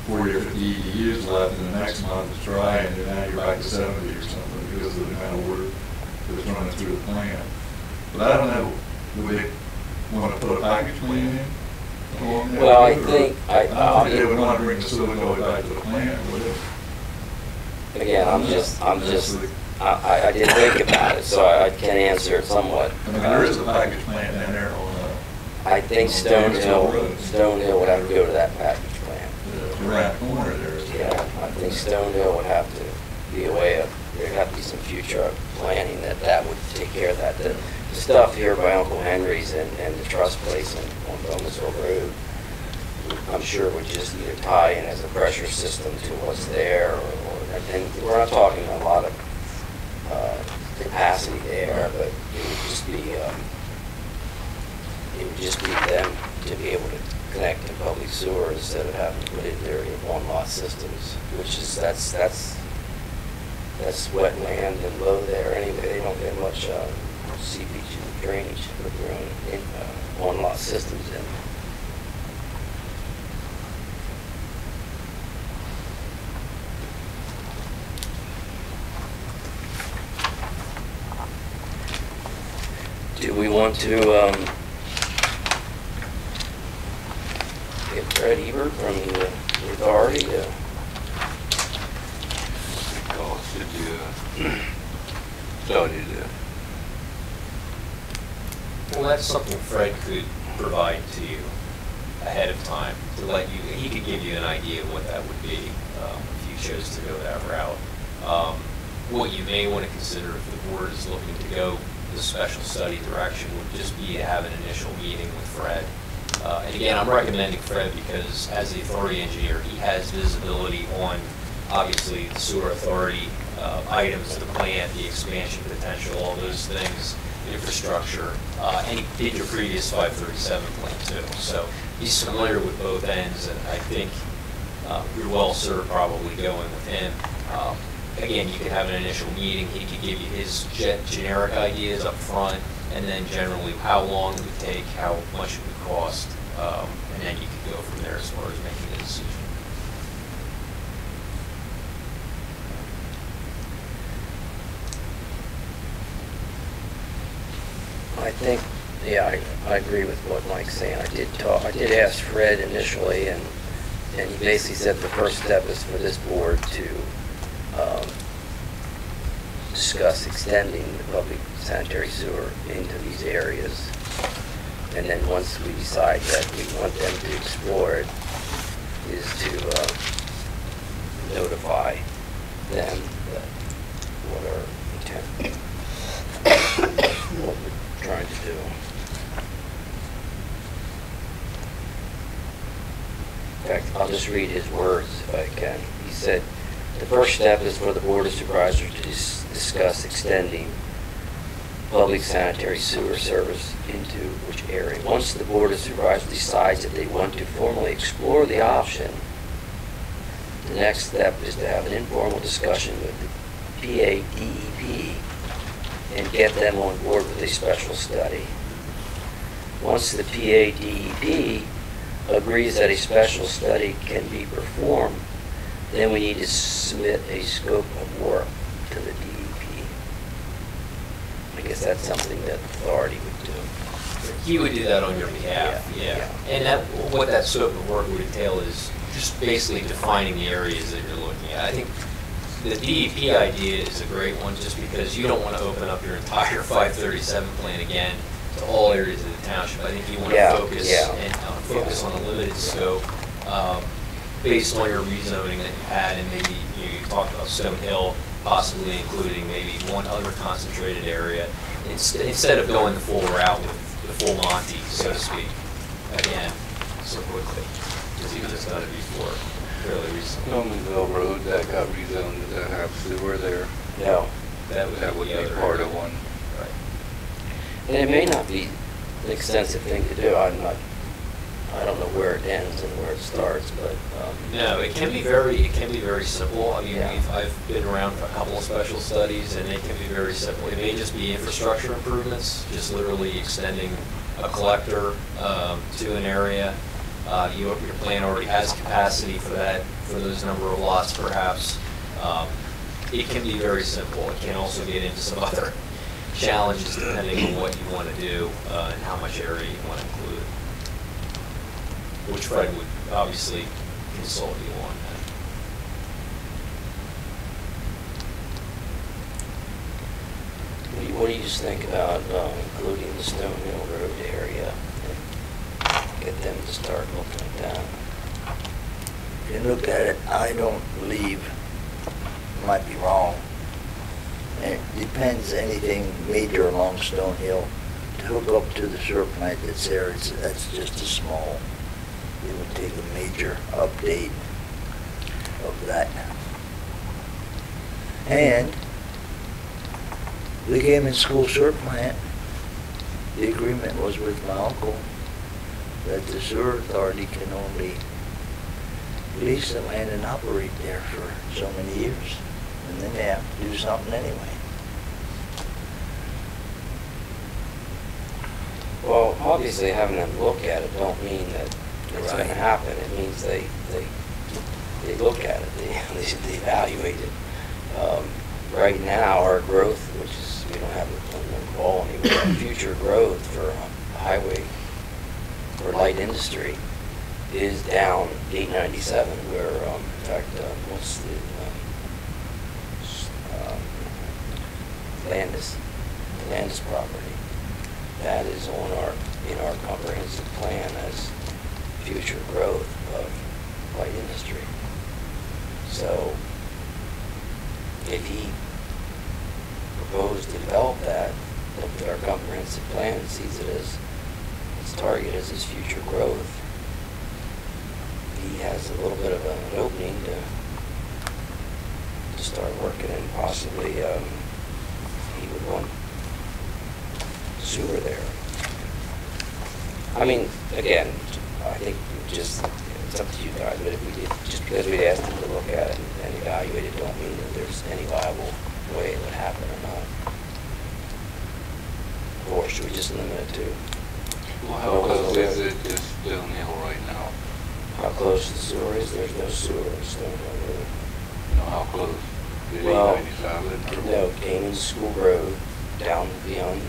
40 or 50 EDUs left, and the next month it's dry, and now you're back to 70 or something because of the amount of water that's running through the plant. But I don't know, would they want to put a package plant in? Well, I think I don't think they would want to bring the sewage all the way back to the plant, would they? again, I did think about it, so I can answer it somewhat. I mean, there is a package plant down there on I think Stonehill would have to go to that package plant. around the corner there. Yeah, I think Stonehill would have to be a way of, there'd have to be some future planning that would take care of that. The stuff here by Uncle Henry's and the trust place on Bowmansville Road, I'm sure would just either tie in as a pressure system to what's there, and we're not talking a lot of capacity there, but it would just be them to be able to connect to public sewer instead of having to put in their one-lot systems, which is, that's wetland and low there anyway. They don't get much seepage and drainage with their own one-lot systems in. Do we want to get Fred Ebert from the authority to Study this. Well, that's something Fred could provide to you ahead of time to let you, he could give you an idea of what that would be if you chose to go that route. What you may want to consider if the board is looking to go the special study direction would just be to have an initial meeting with Fred. And again, I'm recommending Fred because as the authority engineer, he has visibility on obviously the sewer authority items, the plant, the expansion potential, all those things, infrastructure, and he did your previous 537 plan too. So he's familiar with both ends, and I think you're well served probably going with him. Again, you could have an initial meeting, he could give you his generic ideas up front, and then generally how long it would take, how much it would cost, and then you could go from there as far as making a decision. I think Yeah, I agree with what Mike's saying. I did ask Fred initially, and he basically said the first step is for this board to discuss extending the public sanitary sewer into these areas. And then once we decide that we want them to explore it, is to notify them that what our intent, what we're trying to do. In fact, I'll just read his words if I can. He said, the first step is for the Board of Supervisors to discuss extending public sanitary sewer service into which area. Once the Board of Supervisors decides that they want to formally explore the option, the next step is to have an informal discussion with the PADEP and get them on board with a special study. Once the PADEP agrees that a special study can be performed, then we need to submit a scope of work to the DEP. I guess that's something that authority would do. He would do that on your behalf, yeah. And what that scope of work would entail is just basically defining the areas that you're looking at. I think the DEP idea is a great one just because you don't want to open up your entire 537 plan again to all areas of the township. I think you want to focus on a limited scope based on your rezoning that you had, and maybe you talked about Stone Hill possibly including maybe one other concentrated area instead of going the full route with the full Monty, so to speak, again, so quickly, because he was just done it before fairly recently. Normanville Road, that got rezoned, does that have sewer there? No. That would be be part of one. Right. And it may not be an extensive thing to do. I don't know where it ends and where it starts, but no, it can be very simple. I mean, Yeah. I've been around for a couple of special studies, and they can be very simple. It may just be infrastructure improvements, just literally extending a collector to an area. Your plan already has capacity for that, for those number of lots, perhaps. It can be very simple. It can also get into some other challenges depending on what you want to do and how much area you want to include, which Fred would obviously consult you on that. what do you just think about including the Stone Hill Road area and get them to start looking at that? If you look at it, I don't believe, might be wrong. It depends anything major along Stone Hill to hook up to the sewer plant that's there. That's just a small. It would take a major update of that. And the Gammon School sewer plant, the agreement was with my uncle that the sewer authority can only lease the land and operate there for so many years. And then they have to do something anyway. Well, obviously having them look at it don't mean that it's going to Right. happen. It means they look at it, they evaluate it. Right now, our growth, which is, we don't have a goal anymore, future growth for highway, for light industry is down 897, where, in fact, what's the, Landis property, that is on in our comprehensive plan as future growth of light industry. So if he proposed to develop that, looked at our comprehensive plan and sees it as its target as his future growth, he has a little bit of an opening to start working, and possibly he would want sewer there. I mean, again, I think just, it's up to you guys, but if we did, just because we asked them to look at it and evaluate it, don't mean that there's any viable way it would happen or not. Or should we just limit it to Well, how close is it to Stone Hill right now? how close the sewer is? There's no sewer in Stone Hill, really. You know, how close? Is it Well, 897 or? No, Gammon School Road down beyond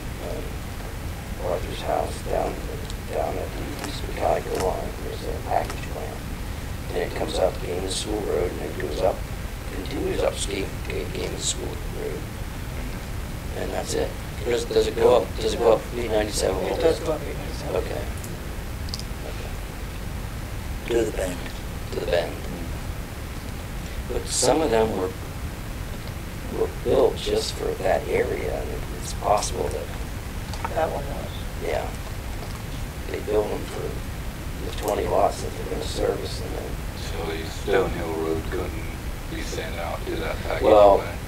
Arthur's house down at the East Mechanical line. There's a package plant. And it comes up Game School Road, and it goes up, continues up Game School Road. And that's it. Does it go up 397 a little bit? It does go up 897. Okay. To the bend. To the bend. But some of them were built just for that area, and it's possible that, That one was. yeah, they built them for the 20 lots that they're going to service, and then, So the Stonehill Road couldn't be sent out to that package well, plant?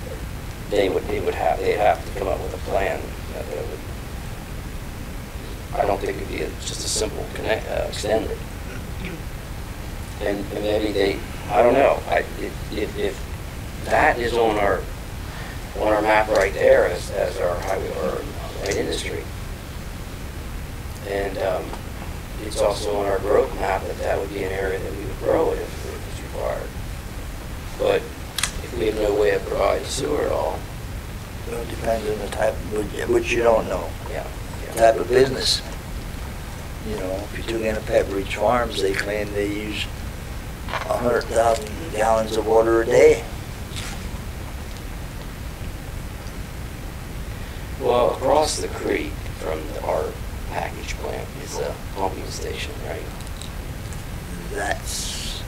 they'd have to come up with a plan that would, I don't think it'd be just a simple extend it. And maybe I don't know, if that is on our map right there as our highway or light industry. And it's also on our growth map that would be an area that we would grow it if it was required. But if we have no way of providing sewer at all, Well, it depends on the type, which you don't know. yeah. Type of business. You know, if you took in a Pepperidge Farms, they claim they use 100,000 gallons of water a day. Well, across the creek from our package plant is a pumping station, right? That's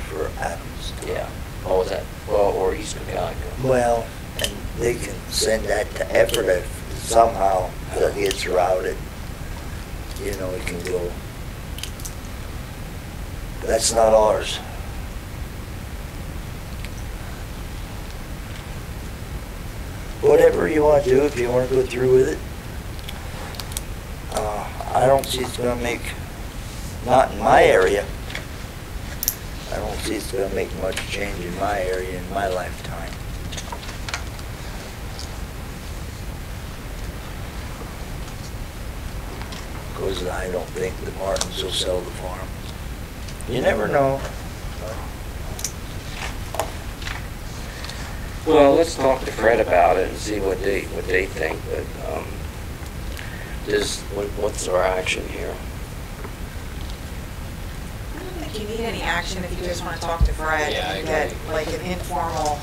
for Adams. Yeah. Oh, is that, well, or East Mechanical. Well, and they can send that to Effort if somehow that gets routed. You know, it can go. That's not ours. Whatever you want to do, if you want to go through with it. I don't see it's going to make, not in my area, I don't see it's going to make much change in my area in my lifetime. Because I don't think the Martins will sell the farm. You never know. Well, let's talk to Fred about it and see what they think, but, what's our action here? I don't think you need any action if you just want to talk to Fred Yeah, I and get agree. like an informal,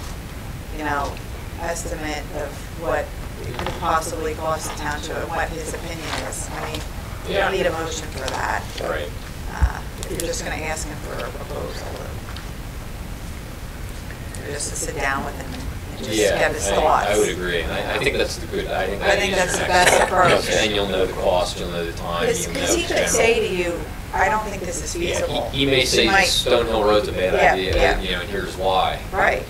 estimate of what it could possibly cost the township and what his opinion is. I mean, you Yeah. don't need a motion for that. Right. If you're just going to ask him for a proposal. Or just to sit down with him and just get his thoughts. I would agree, and I think that's the good, I think I think that's the best approach. Then you'll know the cost, you'll know the time, you'll know Because he could general. say to you, I don't think this is feasible. Yeah, he may say might- Stonehill Road's a bad Yeah, idea, yeah. and here's why. Right.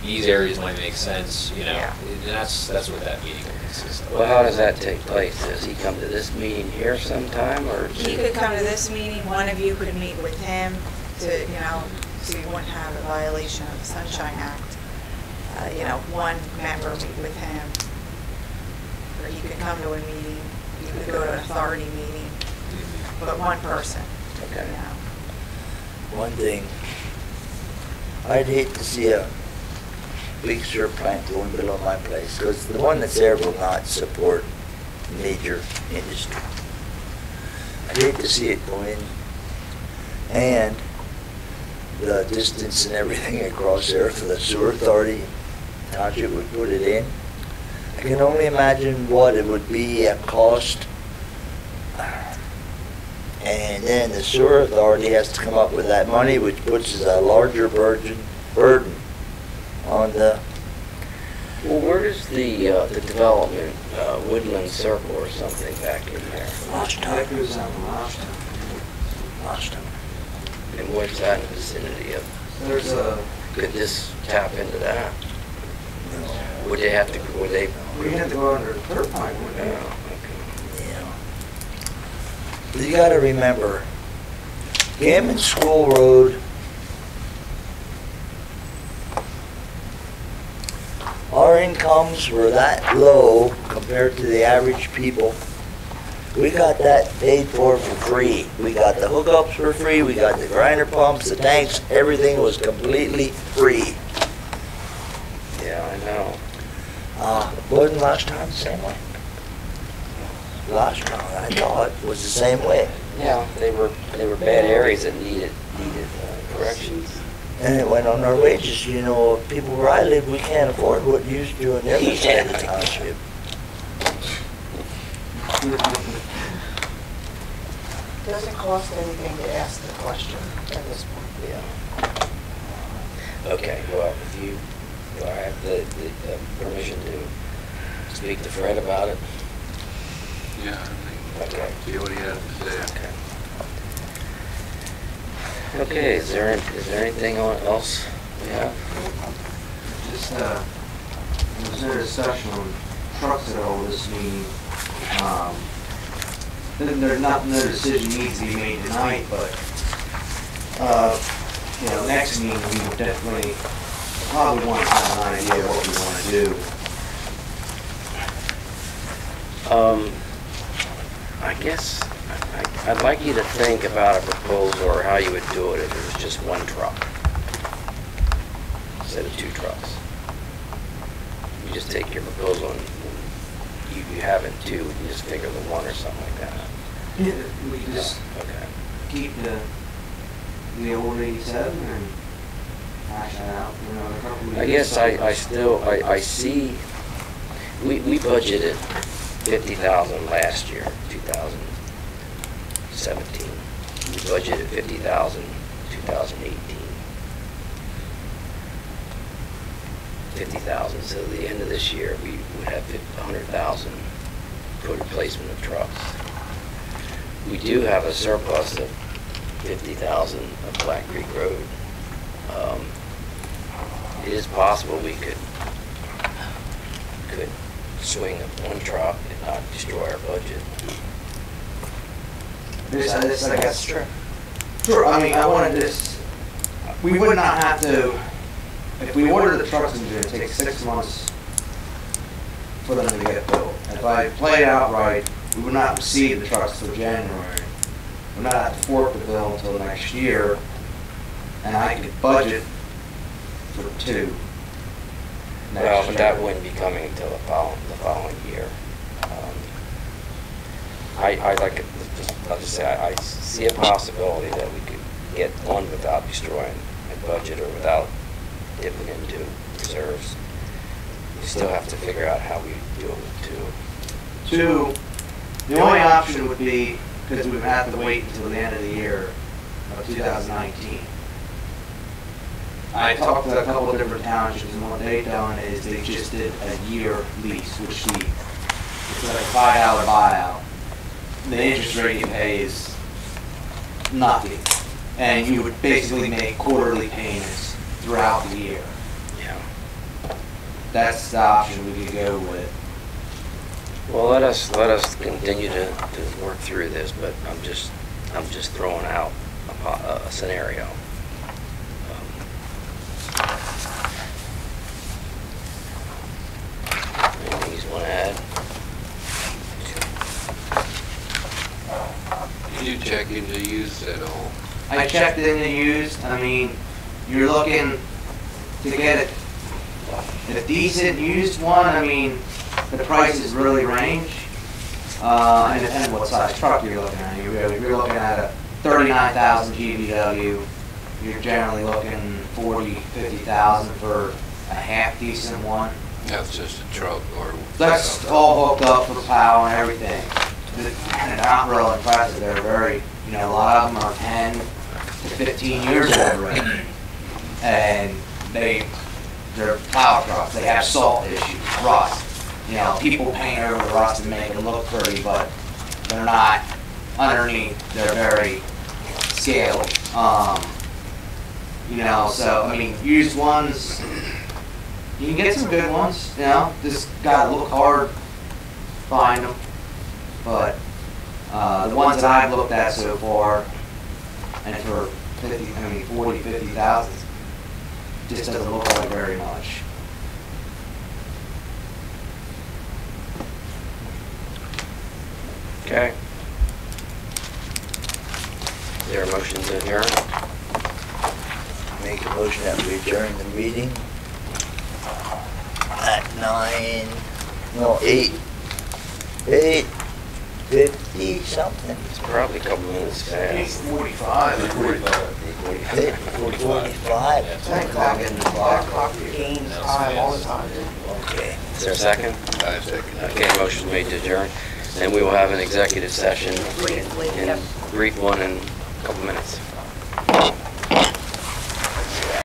These areas might make sense, Yeah. and that's what that meeting will consist of. Well, how does that take place? Does he come to this meeting here sometime, or? He could come to this meeting, one of you could meet with him to, so you wouldn't have a violation of the Sunshine Act. One member meet with him, or he could come to a meeting, you could go to an authority meeting, but one person, Okay. One thing, I'd hate to see a big syrup plant going below my place, because the one that's there will not support major industry. I'd hate to see it go in, and the distance and everything across there for the sewer authority, township would put it in. I can only imagine what it would be at cost. And then the sewer authority has to come up with that money, which puts a larger burden on the, Well, where is the development, Woodland Circle or something back in there? last That time. goes on last time. Last time. And where's that in the vicinity of? There's a, Could this tap into that? Would they have to, would they? we had to go under the third pipe, wouldn't we? Oh, Yeah. You gotta remember, Gammon School Road, our incomes were that low compared to the average people. We got that paid for free. We got the hookups for free, we got the grinder pumps, the tanks, everything was completely free. yeah, I know. Wasn't last time the same way? last round, I thought, was the same way. Yeah, they were bad areas that needed corrections. And it went on our wages, you know, people where I live, we can't afford what you used to in every side of the township. Doesn't cost anything to ask the question at this point. Yeah. Okay, well, if you, do I have the permission to speak to Fred about it? Yeah, I think, Okay. see what he has to say. Okay. Okay, is there anything else we have? Just, was there a discussion on trucks at all this meeting? There's no decision needs to be made tonight, but, you know, next meeting we would definitely probably want to have an idea of what we want to do. I guess I'd like you to think about a proposal or how you would do it if it was just one truck instead of two trucks. You just take your proposal and you have it two, you just figure the one or something like that. Yeah, we just Okay. keep the old 87 and hash that out, you know, a couple of I years. guess I see, we budgeted 50,000 last year, 2017. We budgeted 50,000, 2018. 50,000, so at the end of this year, we would have 100,000 for replacement of trucks. We do have a surplus of 50,000 of Black Creek Road. It is possible we could swing one truck and not destroy our budget. I guess, sure, I mean, I wanted this, we would not have to, if we order the trucks, it's going to take 6 months for them to get built. If I play it out right, we would not receive the trucks till January. We would not have to fork the bill until next year, and I could budget for 2 next Well, but year. that wouldn't be coming until the following year. I'd like to I'll just say, I see a possibility that we could get one without destroying a budget or without dipping into reserves. We still have to figure out how we do it with 2. 2, the only option would be, because we would have to wait until the end of the year of 2019. I talked to a couple of different townships, and what they've done is they just did a year lease, which it's like a $5 buyout. The interest rate you pay is nothing, and you would basically make quarterly payments throughout the year. Yeah. That's the option we could go with. Well, let us continue to work through this, but I'm just throwing out a scenario. Anything you want to add? Did you check into used at all? I checked in the used. I mean, you're looking to get a decent used one. I mean, the prices really range. And depending what size truck you're looking at. If you're looking at a 39,000 GVW, you're generally looking 40, 50,000 for a half decent one. That's just a truck or? That's all hooked up for plow and everything. They're not real impressive. They're very, you know, a lot of them are 10 to 15 years old already. And they're plow trucks. They have salt issues, rust. You know, people paint over the rust and make them look pretty, but they're not underneath. They're very scaly. You know, so, I mean, used ones, you can get some good ones, you know, just gotta look hard, find them. But the ones that I've looked at so far, and for 40, 50,000, just doesn't look like very much. Okay. Is there a motion to adjourn? Make a motion that we adjourn the meeting at 8:08. 50 something? It's probably a couple minutes fast. 45. 45. 10 o'clock and 5 o'clock games time, all the time. Okay. Is there a second? I second. Okay, motion made to adjourn. Then we will have an executive session, Briefly, and yep. brief one in a couple minutes.